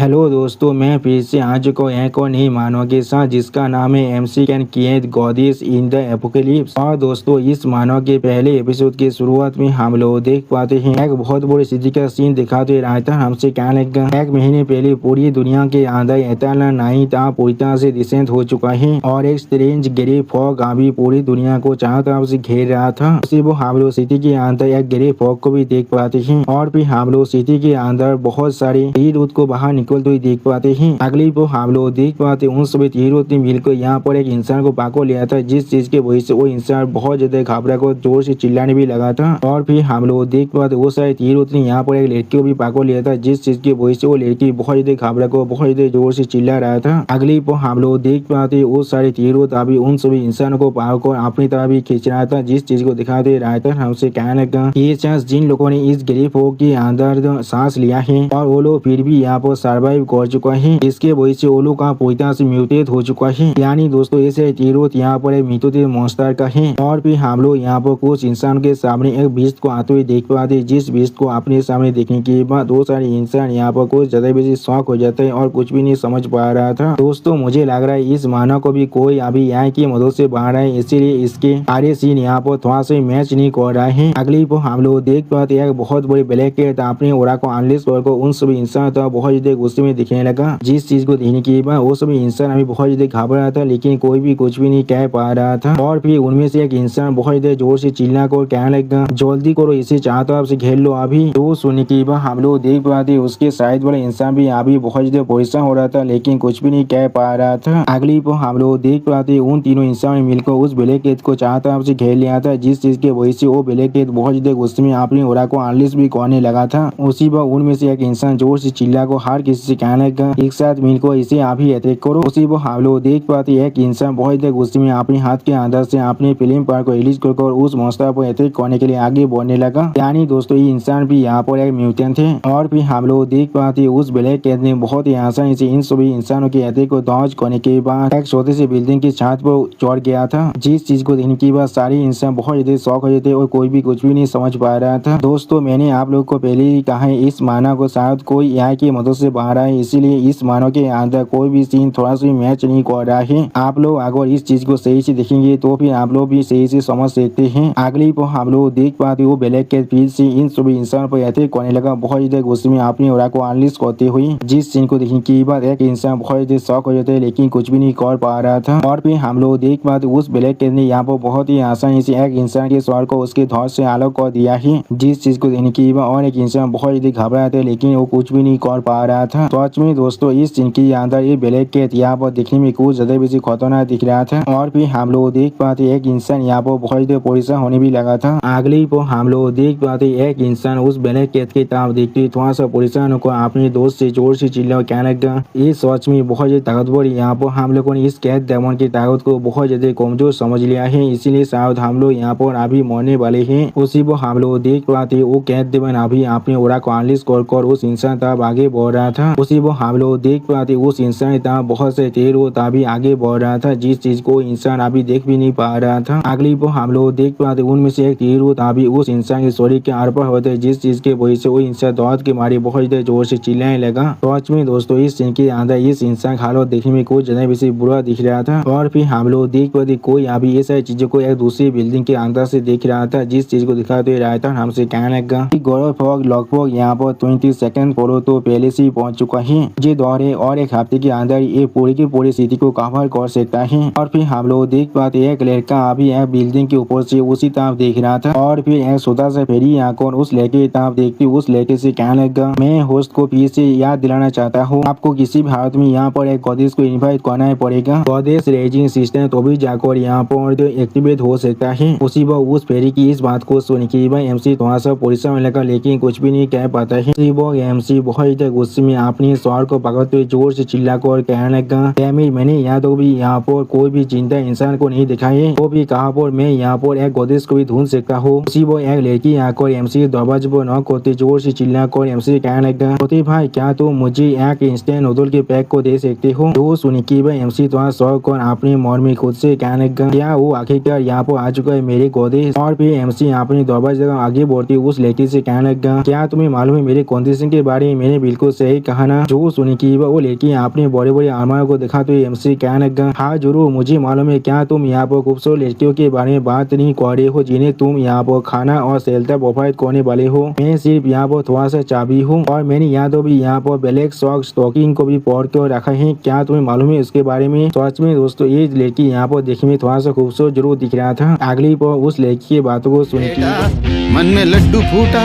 Hello दोस्तों, मैं फिर से आ चुका हूँ एक और नई मानव के साथ जिसका नाम है MC can create goddess in the apocalypse. और दोस्तों, इस मानव के पहले एपिसोड की शुरुआत में हम लोग देख पाते हैं एक बहुत बड़ी सिटी का सीन दिखाते रहता है। हमसे क्या लगा, एक महीने पहले पूरी दुनिया के अंदर एटर्नल नाइट पूरी तरह से डिसेंट हो चुका है और एक स्ट्रेंज ग्रे फॉग अभी पूरी दुनिया को चारों तरफ से घेर रहा था। उसी वो हम लोग सिटी के अंदर एक ग्रे फॉग को भी देख पाते हैं और फिर हम लोग सिटी के अंदर बहुत सारे हीरोज को बाहर निकलते हुए देख पाते हैं। अगली वो हम लोग देख पाते उन सभी हीरोज ने मिलकर यहाँ पर एक इंसान को पाको लिया था, जिस चीज के वजह से वो इंसान बहुत ज्यादा घबरा कर जोर से चिल्लाने भी लगा था। और फिर हम लोग देख पाते वो सारे हीरोज ने यहाँ पर एक लड़की को भी पाको लिया था, जिस चीज की वजह से वो लड़की बहुत ज्यादा घबरा कर बहुत ज्यादा जोर से चिल्ला रहा था। अगली वो हम लोग देख पाते वो सारे हीरोज अभी उन सभी इंसानों को पाकर अपनी तरह भी खींच रहा था, जिस चीज को दिखाते रहा था। हमसे कहने लगा ये चांस जिन लोगों ने इस ग्रे फॉग के अंदर सांस लिया है और वो लोग फिर भी यहाँ पर सर्वाइव कर चुका है, इसके वजह से वो लोग का पूरी तरह से म्यूटेट हो चुका है। यानी दोस्तों, ऐसे हीरोज यहाँ पर एक म्यूटेटेड मॉन्स्टर का है। और फिर हम लोग यहाँ पर कुछ इंसान के सामने एक बीस्ट को आते हुए देख पाते, जिस बीस्ट को अपने सामने देखने के बाद दो सारे इंसान यहाँ पर कुछ ज्यादा बेसी शॉक हो जाते हैं और कुछ भी नहीं समझ पा रहा था। दोस्तों, मुझे लग रहा है इस मानव को भी कोई अभी यहाँ की मदद से बाहर है, इसीलिए इसके सारे सीन यहाँ पर थोड़ा सा मैच नहीं कर रहा है। अगली वो हम लोग देख पाते एक बहुत बड़ी ब्लैक कैट अपने ओरा को अनलिस्ट कर उन सभी इंसान तो बहुत ज्यादा गुस्से में दिखने लगा, जिस चीज को देखने के बाद वो सभी इंसान अभी बहुत ज्यादा घबरा रहा था, लेकिन कोई भी कुछ भी नहीं कह पा रहा था। और फिर उनमें से एक इंसान बहुत ज्यादा जोर से चिल्ला कर कहने लगा, जल्दी करो, इसे चारों तरफ से घेर लो अभी। तो सुनने के बाद हम लोग देख पाते उसके साइड वाला इंसान भी अभी बहुत ज्यादा परेशान हो रहा था, लेकिन कुछ भी नहीं कह पा रहा था। अगली वो हम लोग देख पाते उन तीनों इंसान ने मिलकर उस ब्लैक कैट को चारों तरफ से घेर लिया था, जिस चीज की वजह से वो ब्लैक कैट बहुत ज्यादा गुस्से में अपनी ओरा को अनलिस्ट भी करने लगा था। उसी पर उनमें से एक इंसान जोर से चिल्ला को हर किसी से कहने लगा, एक साथ मिलकर इसे अभी अटैक करो। उसी वो हम लोग देख पाते एक इंसान बहुत ज्यादा गुस्से में अपने हाथ के अंदर से अपने फिल्म पार को रिलीज कर उस मॉन्स्टर पर अटैक करने के लिए आगे बढ़ने लगा। यानी दोस्तों, ये इंसान भी यहाँ पर एक म्यूटेंट थे। और फिर हम लोग देख पाते उस ब्लैक कैट ने बहुत ही आसानी से इन सभी इंसानों के अटैक को डॉज करने के बाद एक छोटे से बिल्डिंग की छत पर चढ़ गया था, जिस चीज को देखने के बाद सारे इंसान बहुत ज्यादा शॉक हो जाते और कोई भी कुछ भी नहीं समझ पा रहा था। दोस्तों, मैंने आप लोग को पहले ही कहा है इस मानव को शायद कोई यहाँ की मदद से बाहर आए, इसीलिए इस मानव के अंदर कोई भी सीन थोड़ा सा मैच नहीं कर रहा है। आप लोग अगर इस चीज को सही से देखेंगे तो फिर आप लोग भी सही से समझ सकते हैं। अगली पर हम लोग देख पाते वो ब्लैक कैट फिर से इन सभी इंसान पर अटैक करने लगा, बहुत ज्यादा गुस्से में अपनी ओरा को अनलिस्ट करते हुए, जिस सीन को देखने के बाद एक इंसान बहुत ज्यादा शॉक हो जाता है, लेकिन कुछ भी नहीं कर पा रहा था। और फिर हम लोग देख पाते उस ब्लैक कैट ने यहाँ पर बहुत ही आसानी से एक इंसान के स्वर को उसके धौर से अलग कर दिया है, जिस चीज को देखने के बाद और एक इंसान बहुत ज्यादा घबरा था, लेकिन वो कुछ भी नहीं कर पा रहा था। सच में दोस्तों, इस सीन के अंदर ये ब्लैक कैट यहाँ पर दिखने में कुछ ज्यादा बेसी खतरनाक दिख रहा था। और फिर हम लोग देख पाते एक इंसान यहाँ पर बहुत ज्यादा परेशान होने भी लगा था। अगली पर हम लोग देख पाते एक इंसान उस ब्लैक कैट की तरफ देखते थोड़ा सा परेशान होकर अपने दोस्त से जोर से चिल्ला कहने लगा, ये सच में बहुत ज्यादा ताकतवर। यहाँ पर हम लोगों ने इस कैट डेमन की ताकत को बहुत ज्यादा कमजोर समझ लिया है, इसीलिए शायद हम लोग यहाँ पर अभी मरने वाले हैं। उसी पर हम लोग देख पाते वो कैट डेमन अभी अपने ओरा को अनलिस्ट कर उस इंसान तरफ आगे बढ़ रहा था। उसी पर हम लोग देख पाते उस इंसान तरफ बहुत से तेज वो तभी आगे बढ़ रहा था, जिस चीज को इंसान अभी देख भी नहीं पा रहा था। अगली पर हम लोग देख पाते उनमें से एक तीर वो तभी उस इंसान के शरीर के आर पार होते, जिस चीज के वजह से वो इंसान दौड़ के मारे बहुत ज्यादा जोर से चिल्लाने लगा। सच में दोस्तों, इस सीन के अंदर इस इंसान का हालत देखने में कुछ ज्यादा बेसी बुरा दिख रहा था। और फिर हम लोग देख पाते कोई अभी ये सारी चीजों को एक दूसरी बिल्डिंग के अंदर से देख रहा था, जिस चीज को दिखाते रहा था। हमसे कहने लगा गौरव फॉग लगभग यहाँ पर 22 फ्लोर तो पहले से ही पहुंच चुका है, ये दौर है और एक हफ्ते के अंदर ये पूरी की पूरी सिटी को कवर कर सकता है। और फिर हम लोग देख पाते एक लड़का अभी एक बिल्डिंग के ऊपर से उसी तरफ देख रहा था। और फिर एक छोटा सा फेरी आकर उस लड़के की तरफ देखते उस लड़के से कहने लगा, मैं होस्ट को फिर से याद दिलाना चाहता हूँ, आपको किसी भी हालत में यहाँ पर एक गॉडेस को इन्वाइट करना ही पड़ेगा। गॉडेस रेजिंग सिस्टम तो भी जाकर यहाँ पर एक्टिवेट हो सकता है। उसी पर उस फेरी की इस बात को सुन के एमसी थोड़ा सा परेशान होने लगा, लेकिन कुछ भी नहीं कह पाता है। एमसी बहुत ज्यादा गुस्से में अपने स्वर को पकड़ते हुए जोर से चिल्लाकर कहने लगा, मैंने यहाँ तो भी यहाँ पर कोई भी जिंदा इंसान को नहीं देखा है, वो भी कहा पर मैं यहाँ पर एक गॉडेस को भी ढूंढ सकता हूँ। उसी वो एक लड़की आकर एमसी के दरवाजे पर नॉक करते जोर से चिल्लाकर एमसी कहने लगा, छोटे भाई क्या तुम मुझे एक इंस्टेंट नूडल के पैक को दे सकते हो? तो सुन के एमसी थोड़ा शौक और अपने मन में खुद से कहने लगा, क्या वो आखिरकार यहाँ पर आ चुका है मेरे गॉडेस? और फिर एमसी अपने दरवाजे आगे बढ़ती उस लड़की से कहने लगा, क्या तुम्हें मालूम है मेरे कंडीशन के बारे में? मैंने बिल्कुल सही कहा ना। जो सुनी की वो लड़की अपने बड़े बड़े अरमानों को दिखा तो एमसी कहने लगा, हाँ जरूर, मुझे मालूम है क्या तुम यहाँ पर खूबसूरत लड़कियों के बारे में बात नहीं कर रहे हो जिन्हें तुम यहाँ पर खाना और सेल्टर प्रोवाइड करने वाले हो। मैं सिर्फ यहाँ पर थोड़ा सा चाबी हूँ और मैंने यहाँ तो भी यहाँ पर ब्लैक सॉक्स स्टॉकिंग को भी पौड़ कर रखा है। क्या तुम्हें मालूम है उसके बारे में? सच में दोस्तों ये लड़की यहाँ पर देखने में थोड़ा सा खूबसूरत जरूर दिख रहा था। अगली पर उस लड़की की बातों को सुन के मन में लड्डू फूटा,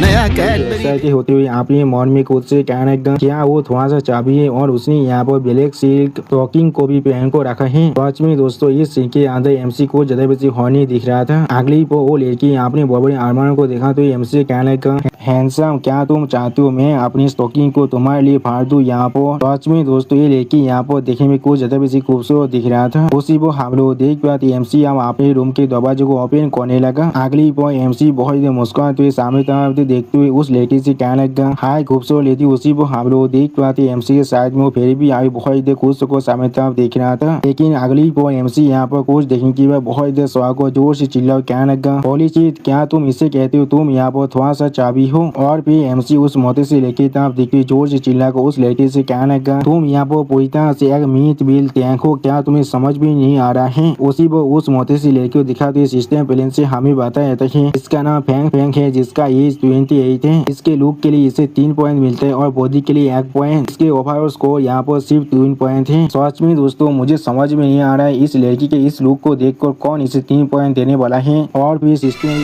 नया ऐसा के होते हुए आपने मन में खुद से कहने लगा, क्या वो थोड़ा सा चाबी है और उसने यहाँ पर ब्लैक सिल्क स्टॉकिंग को भी पहन को रखा है। सच में दोस्तों इस सीन के अंदर एमसी को ज्यादा बेसी होने दिख रहा था। अगली पर वो लड़की आपने बड़े बड़े अरमानों को देखा तो एमसी कहने लगा, हैंडसम क्या तुम चाहते हो मैं अपनी स्टॉकिंग को तुम्हारे लिए फाड़ दूं यहाँ पर? सच में दोस्तों ये लड़की यहाँ पर देखने में कुछ ज्यादा बेसी खूबसूरत दिख रहा था। उसी पर हम लोग देख पाते एमसी अब अपने रूम के दरवाजे को ओपन करने लगा। अगली पर एमसी बहुत मुस्कुराते हुए सामने तरफ देखते हुए उस लड़की से कहने लगा, हाय खूबसूरत लड़की। उसी पर हम लोग देख पाते एमसी के साइड में वो फिर भी आई बहुत खुश को सामने तरफ देख रहा था। लेकिन अगली पर एमसी यहाँ पर कुछ देखने की बहुत स्वागत को जोर से चिल्ला कहने लगा, होली चीज क्या तुम इसे कहते हो? तुम यहाँ पर थोड़ा सा चाबी हो। और फिर एमसी उस मोती से लेके तरफ देखते जोर से चिल्ला को उस लड़की से कहने लगा, तुम यहाँ पर पूरी तरह से एक मीट बिल टैंक हो, क्या तुम्हें समझ भी नहीं आ रहा है? उसी पर उस मोती से लेके को दिखाते सिस्टम प्लेन से हमें बताया जाता है इसका नाम फैंक फैंक है जिसका एज 28 है। इसके लुक के लिए इसे 3 पॉइंट मिलते हैं और बॉडी के लिए 1 पॉइंट। इसके ओवरऑल स्कोर यहाँ पर सिर्फ 3 पॉइंट है। सच में दोस्तों मुझे समझ में नहीं आ रहा है इस लड़की के इस लुक को देखकर कौन इसे 3 पॉइंट देने वाला है। और फिर सिस्टम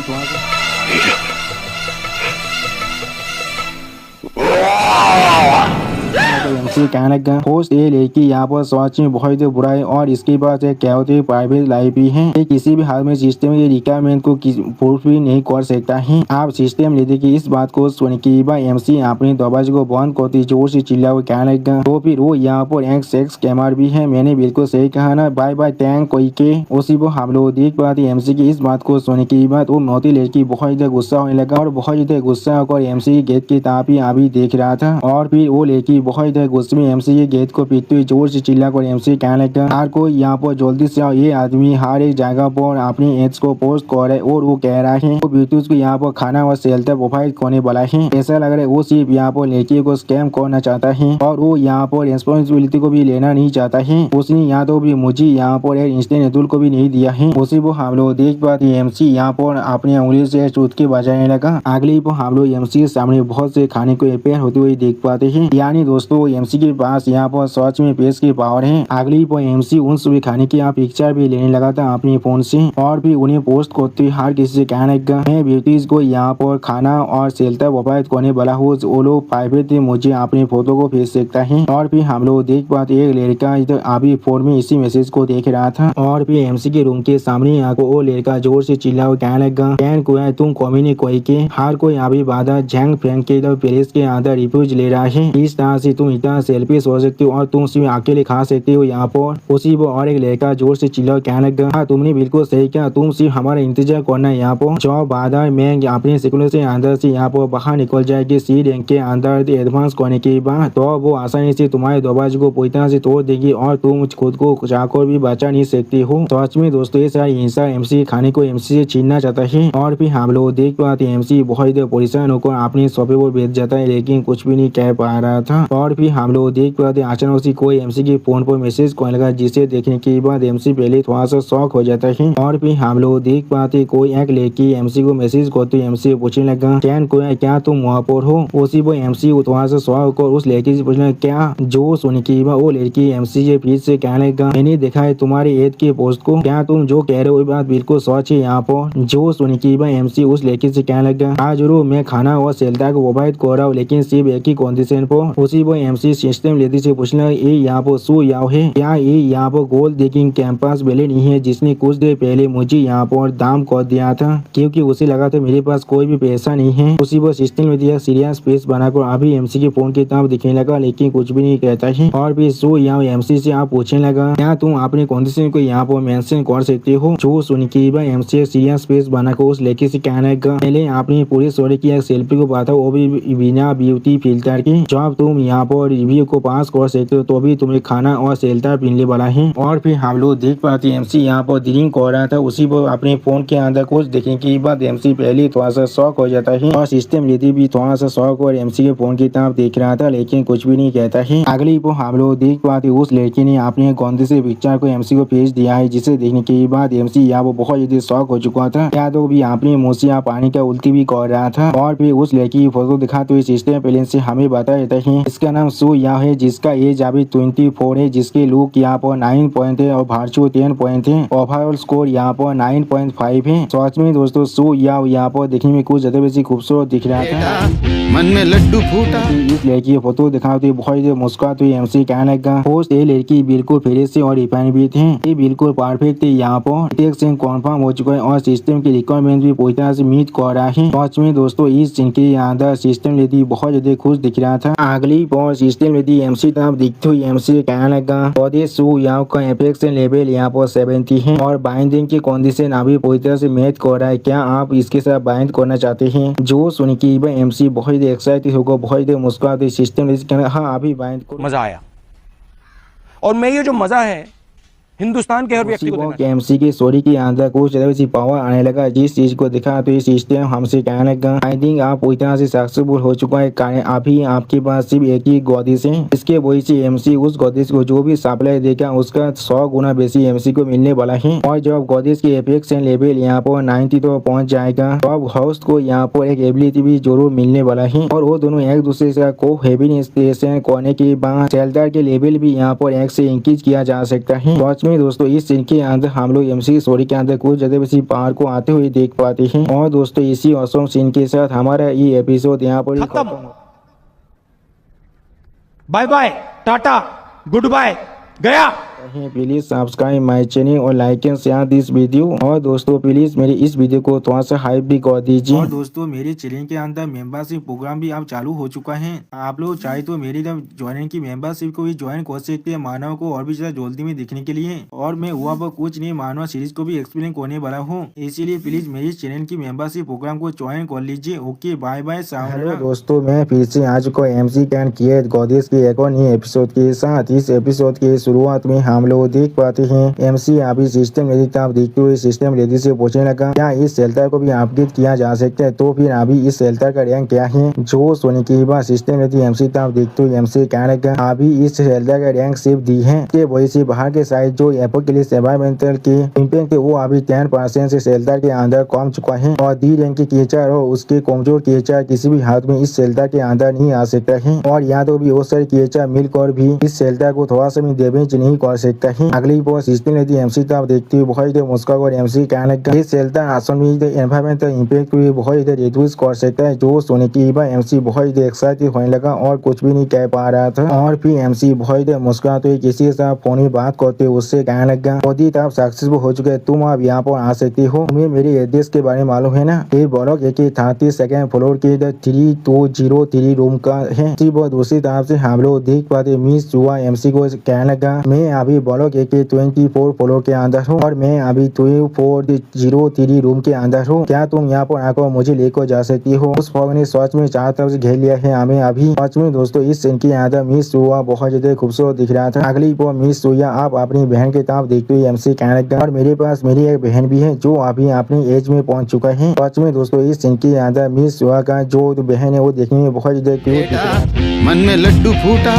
कहने लगा, होस्ट ये लड़की यहाँ पर सच में बहुत बुरा है और इसके पास एक क्या होती है प्राइवेट लाइफ भी है। ये किसी भी हाल में सिस्टम के रिक्वायरमेंट को प्रूफ भी नहीं कर सकता है। आप सिस्टम लेते की इस बात को सुन के एमसी अपने दरवाजे को बंद करती जोर से चिल्ला हुआ कहने लगा, तो फिर वो यहाँ पर एक सेक्स कैमरा भी है। मैंने बिल्कुल सही कहा ना, बाय बाय टैंक कोई के। उसी को हम लोग देख पाते एमसी की इस बात को सुन के बाद वो मोती लड़की बहुत गुस्सा होने लगा और बहुत गुस्सा होकर एमसी गेट की तरफ ही अभी देख रहा था। और फिर वो लड़की बहुत गुस्से में एमसी के गेट को पीटते हुए जोर से चिल्ला कर एमसी कहने लगा, हर कोई यहाँ पर जल्दी से आओ, ये आदमी हर एक जगह पर अपनी एड्स को पोस्ट कर रहा है और वो कह रहा है वो ब्यूटीज को यहाँ पर खाना और शेल्टर प्रोवाइड करने वाला है। ऐसा लग रहा है वो सिर्फ यहाँ पर लड़की को स्कैम करना चाहता है और वो यहाँ पर रेस्पॉन्सिबिलिटी को भी लेना नहीं चाहता है। उसने यहाँ तो भी मुझे यहाँ पर एक इंस्टेंट एतुल को भी नहीं दिया है। उसी को हम लोग देख पाते एमसी यहाँ पर अपनी उंगली से चूत के बजाने लगा। अगली पर हम लोग एमसी के सामने बहुत से खाने को रिपेयर होते हुए देख पाते हैं। यानी दोस्तों एमसी के पास यहाँ पर सच में पेश की पावर है। अगली पर एमसी उन सभी खाने की यहाँ पिक्चर भी लेने लगा था अपने फोन से और भी उन्हें पोस्ट करते हुए हर किसी से कहने लगा, मैं ब्यूटीज को यहाँ पर खाना और शेल्टर प्रोवाइड करने वाला हूँ, वो लोग प्राइवेट मुझे अपने फोटो को भेज सकता है। और फिर हम लोग देख पाते एक लड़का इधर अभी फोन में इसी मैसेज को देख रहा था और फिर एमसी के रूम के सामने यहाँ को वो लड़का जोर से चिल्ला हुआ कहने लगा, कैन को है तुम कॉमी कोई के हर कोई अभी बाधा झंग फेंक के इधर प्लेस के अंदर रिफ्यूज ले रहा है। इस तरह से तुम इतना सेल्फिश हो सकते हो और तुम सिर्फ अकेले खा सकते हो यहाँ पर। उसी वो और एक लड़का जोर से चिल्ला कहने लगा, हाँ तुमने बिल्कुल सही किया, तुम सिर्फ हमारा इंतजार करना है यहाँ पर। जो बाधा मैं अपने स्कूल से अंदर से यहाँ पर बाहर निकल जाएगी सी रैंक के अंदर एडवांस करने के बाद तो वो आसानी से तुम्हारे दरवाजे को पूरी तरह से तोड़ देगी और तुम खुद को चाकर भी बचा नहीं सकती हो। सच में दोस्तों ये सारी हिंसा एमसी खाने को एमसी से छीनना चाहता है। और फिर हम लोग देख पाते एमसी बहुत परेशान होकर अपने शॉपे पर बेच जाता है लेकिन कुछ भी नहीं कह पा रहा था। और फिर हम लोग देख पाते अचानक से कोई एमसी के फोन पर मैसेज करने लगा जिसे देखने के बाद एमसी पहले थोड़ा सा शॉक हो जाता है। और फिर हम लोग देख पाते कोई एक लड़की एमसी को मैसेज करते एमसी पूछने लगा, क्या तुम वहाँ पर हो? उसी वो एमसी थोड़ा सा शॉक होकर उस लड़की से पूछने क्या जो सुन के वो लड़की एमसी के फिर से कहने लगा, मैंने देखा है तुम्हारे एड के पोस्ट को, क्या तुम जो कह रहे हो बात बिल्कुल सच है यहाँ पर? जो सुन के एमसी उस लड़की से कहने लगा, हाँ जरूर मैं खाना और शेल्टर को प्रोवाइड कर रहा हूँ लेकिन सिर्फ एक ही कंडीशन पर। उसी वो एमसी सिस्टम लेडी से पूछना ये यहाँ पर सो याव है क्या? ये यहाँ पर गोल्ड डिगिंग कैंपस वाले नहीं है जिसने कुछ देर पहले मुझे यहाँ पर दाम कर दिया था क्योंकि उसे लगा था मेरे पास कोई भी पैसा नहीं है। उसी वो सिस्टम में दिया सीरियस फेस बनाकर अभी एमसी के फोन की तरफ दिखने लगा लेकिन कुछ भी नहीं कहता है। और फिर सो यहाँ एमसी से आप पूछने लगा, क्या तुम अपने कंडीशन को यहाँ पर मेंशन कर सकते हो? जो सुन के एमसी सीरियस फेस बनाकर उस लड़की से कहने लगा, पहले अपनी पूरी स्टोरी की एक सेल्फी को बात वो भी बिना ब्यूटी फिल्टर की। जब तुम यहाँ पर रिव्यू को पास कर सकते हो तो भी तुम्हें खाना और शेल्टर मिलने वाला है। और फिर हम लोग देख पाते हैं MC यहाँ पर ड्रिंक कर रहा था, उसी पर अपने फोन के अंदर कुछ देखने के बाद MC पहले थोड़ा सा शॉक हो जाता है और सिस्टम लेडी भी थोड़ा सा शॉक और MC के फोन की तरफ देख रहा था लेकिन कुछ भी नहीं कहता है। अगली पर हम लोग देख पाते उस लड़की ने अपने गंदे से पिक्चर को MC को भेज दिया है, जिसे देखने के बाद MC यहाँ वो बहुत ज्यादा शॉक हो चुका था। या तो भी अपने मुँह से पानी का उल्टी भी कर रहा था। और फिर उस लड़की की फोटो दिखाते हुए सिस्टम पहले से हमें बता देता है इसका नाम सू या है, जिसका एज अभी 24 है, जिसके लुक यहाँ पर 9 पॉइंट है और भार्चू 10 पॉइंट है। ओवरऑल स्कोर यहाँ पर 9.5 है। सच में दोस्तों सू या यहाँ पर देखने में कुछ ज्यादा बेसी खूबसूरत दिख रहा था। मन में लड्डू फूटा। इस लड़की की फोटो दिखाते हुए बहुत मुस्कुराते हुए MC कहने लगा होस्ट ये लड़की बिल्कुल फ्रेश से और रिफाइन भी थे, ये बिल्कुल परफेक्ट है। यहाँ पर टेक्सन कन्फर्म हो चुका है और सिस्टम की रिक्वायरमेंट भी पूरी तरह से मीट कर रहा है। सच में दोस्तों इस सीन के अंदर सिस्टम लेडी बहुत ज्यादा खुश दिख रहा था। अगली पर सिस्टम लेडी MC तरफ दिखते हुए MC कहने लगा सू यहाँ का एफेक्शन लेवल यहाँ पर 70 है और बाइंडिंग की कंडीशन अभी पूरी तरह से मैच कर रहा है, क्या आप इसके साथ बाइंड करना चाहते हैं? जो सुन के MC बहुत एक्साइटेड होगा, बहुत मुस्कुराते सिस्टम हाँ अभी बाइंड को मजा आया। और मैं ये जो मजा है हिंदुस्तान के हर व्यक्ति को देना। MC की स्टोरी के अंदर कुछ ज्यादा सी पावर आने लगा, जिस चीज को दिखा तो ये सिस्टम हमसे कहने लगा आई थिंक आप पूरी तरह से सक्सेसफुल हो चुका है, कारण अभी आपके पास सिर्फ एक ही गोदिश है। इसके वजह से MC उस गोदिश को जो भी सप्लाई देगा उसका 100 गुना बेसी MC को मिलने वाला है। और जब गोदिश की एफेक्शन लेवल यहाँ पर 90 तो पहुंच जाएगा तो अब होस्ट को यहाँ पर एक एबिलिटी भी जरूर मिलने वाला है और वो दोनों एक दूसरे से को हैवीनेस करने के बाद शेल्टर के लेवल भी यहाँ पर 1 से इंक्रीज किया जा सकता है। दोस्तों इस सीन के अंदर हम लोग MC की स्टोरी के अंदर कुछ ज्यादा बेसी पावर को आते हुए देख पाते हैं। और दोस्तों इसी ऑसम सीन के साथ हमारा ये एपिसोड यहाँ पर खत्म। Bye bye, tata, goodbye, गया। प्लीज सब्सक्राइब माय चैनल और like and share this video. और दोस्तों प्लीज मेरी इस वीडियो को थोड़ा सा हाइप भी कर दीजिए। और दोस्तों मेरे चैनल के अंदर मेंबरशिप प्रोग्राम भी अब चालू हो चुका है, आप लोग चाहे तो मेरी ज्वाइनिंग की मेंबरशिप को भी ज्वाइन कर सकते हैं मानव को और भी ज्यादा जल्दी में देखने के लिए। और मैं हुआ पर कुछ नहीं मानव सीरीज को भी एक्सप्लेन करने वाला हूँ, इसीलिए प्लीज मेरी चैनल की मेंबरशिप प्रोग्राम को ज्वाइन कर लीजिए। Okay bye bye. हेलो दोस्तों मैं फिर से आज को MC कैन क्रिएट गॉडेस के एक और नए एपिसोड के साथ। इस एपिसोड के शुरुआत में हम लोग देख पाते हैं MC अभी सिस्टम लेडी तरफ देखते हुए सिस्टम लेडी से पूछने लगा क्या इस शेल्टर को भी अपग्रेड किया जा सकता है, तो फिर अभी इस शेल्टर का रैंक क्या है? जो सुनने के बाद सिस्टम लेडी MC तरफ देखते हुए MC कहने लगा अभी इस शेल्टर का रैंक सिर्फ दी है के वजह से बाहर के साइड जो एपोकलिप्स एनवायरमेंटल के इम्पैक्ट है वो अभी 10% से शेल्टर के अंदर कम चुका है और डी रैंक के क्रिएचर और उसके कमजोर क्रिएचर किसी भी हाथ में इस शेल्टर के अंदर नहीं आ सकता है। और या तो भी वो सारे क्रिएचर मिलकर भी इस शेल्टर को थोड़ा सा भी डैमेज नहीं कर सकता है। अगली पर सिस्टम लेडी MC तरफ देखते हुए बहुत मुस्कुरा और MC कहने लगा इस शेल्टर असल में एनवायरमेंटल इम्पैक्ट को बहुत रिड्यूस कर सकता है। जो सुनने के बाद MC बहुत एक्साइटेड होने लगा और कुछ भी नहीं कह पा रहा था। और फिर MC बहुत मुस्कुराते हुए किसी के साथ फोन में बात करते हुए उससे कहने लगा मोदी आप सक्सेसफुल हो चुके हैं, तुम अब यहाँ पर आ सकते हो, तुम्हें मेरे एड्रेस के बारे में मालूम है ना? ये ब्लॉक 32 फ्लोर के 3203 रूम का है। दूसरी तरफ से हम लोग देख पाते मिस जुआ MC को कहने लगा मैं अभी ब्लॉक 24 फ्लोर के अंदर हूँ और मैं अभी 2403 रूम के अंदर हूँ, क्या तुम यहाँ पर आकर मुझे लेकर जा सकती हो? उस फॉग ने सच में चारों तरफ से घेर लिया है हमें अभी। सच में दोस्तों इस सीन के अंदर मिस जुआ बहुत ज्यादा खूबसूरत दिख रहा था। अगली पर मिस जुआ आप अपनी बहन के तरफ देखते हुए MC कहने लगा और मेरे पास मेरी एक बहन भी है जो अभी अपनी एज में पहुंच चुका है। सच में दोस्तों इस सीन के अंदर मिस जुआ का जो बहन है वो देखने में बहुत ज्यादा क्यूट दिख रहा है। मन में लड्डू फूटा।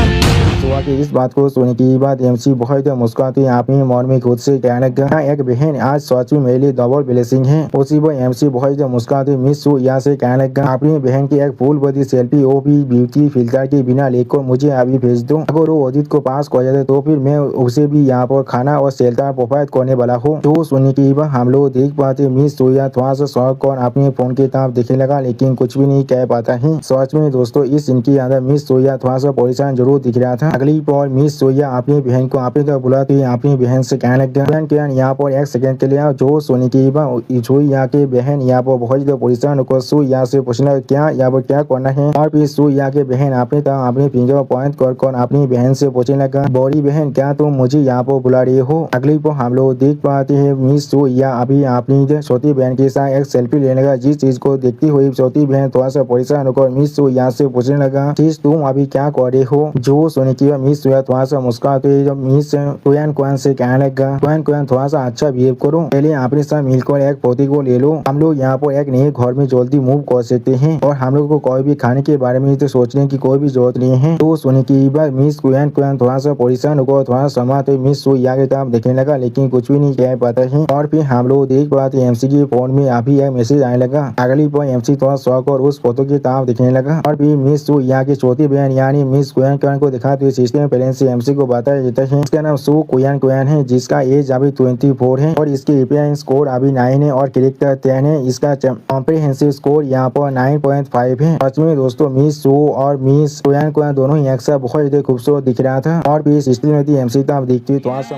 जुआ की इस बात को सुनने के बाद MC बहुत मुस्कुराती अपनी मन में खुद से कहने लगा एक बहन आज सच में मेरे लिए डबल ब्लेसिंग है। उसी पर MC बहुत मुस्कुराती मिस जुआ से कहने लगा अपनी बहन की एक फुल बॉडी सेल्फी वो भी ब्यूटी फिल्टर के बिना लेकर मुझे अभी भेज दो। अगर वो अजीत को पास कर जाते तो फिर मैं उसे भी यहाँ पर खाना और शेल्टर प्रोवाइड करने वाला हूँ। तो सुनने के बाद हम लोग देख पाते मिस जुआ थोड़ा सा शौक और अपने फोन की तरफ देखने लगा लेकिन कुछ भी नहीं कह पाता है। सच में दोस्तों इस इनके अंदर मिस जुआ थोड़ा सा परेशान जरूर दिख रहा था। अगली अगली पर मिस सोया अपनी बहन को अपनी तरफ बुलाती है, अपनी बहन से कहने लगा किरण यहाँ पर एक सेकंड के लिए जो सोने की छुई यहाँ की बहन यहाँ पर बहुत ज्यादा परेशान होकर सु यहाँ से पूछना क्या यहाँ पर क्या करना है। और फिर सु यहाँ के बहन अपनी तरह अपनी फिंगर पॉइंट कर अपनी बहन से पूछने लगा बड़ी बहन क्या तुम मुझे यहाँ पर बुला रही हो। अगली पर हम लोग देख पाते हैं मिस सु यहाँ अभी अपनी छोटी बहन के साथ एक सेल्फी लेने लगा, जिस चीज को देखती हुई छोटी बहन थोड़ा सा परेशान होकर मिस सु यहाँ से पूछने लगा चीज तुम अभी क्या कर रहे हो। जो सुने की मिस सु थोड़ा सा मुस्कुराते हुए मिस कुयान से कहने लगा कुयान थोड़ा सा अच्छा बिहेव करो, पहले अपने साथ मिलकर एक पोती को ले लो, हम लोग यहाँ पर एक नए घर में जल्दी मूव कर सकते हैं और हम लोग को कोई भी खाने के बारे में तो सोचने की कोई भी जरूरत नहीं है। तो सुने की बात मिस कुयान थोड़ा सा परेशान होकर थोड़ा समाते मिस सु यहाँ के तरफ देखने लगा, लेकिन कुछ भी नहीं कह पाता है। और फिर हम लोग देख पाते एमसी के फोन में अभी एक मैसेज आने लगा। अगली पर एमसी थोड़ा शौक और उस फोटो की तरफ देखने लगा और फिर मिस सु यहाँ की छोटी बहन यानी मिस कुयान को दिखाते हुए सिस्टम पेरेंट्स से एमसी को बताया जाता है इसका नाम सु कुयान है, जिसका एज अभी 24 है और इसकी एपीआई स्कोर अभी 9 है और कैरेक्टर 10 है। इसका कॉम्प्रिहेंसिव स्कोर यहाँ पर 9.5 है। सच में दोस्तों मिस सु और मिस कुयान दोनों ही एक साथ बहुत ज्यादा खूबसूरत दिख रहा था। और फिर सिस्टम में एमसी तो आप देखती हुई थोड़ा सा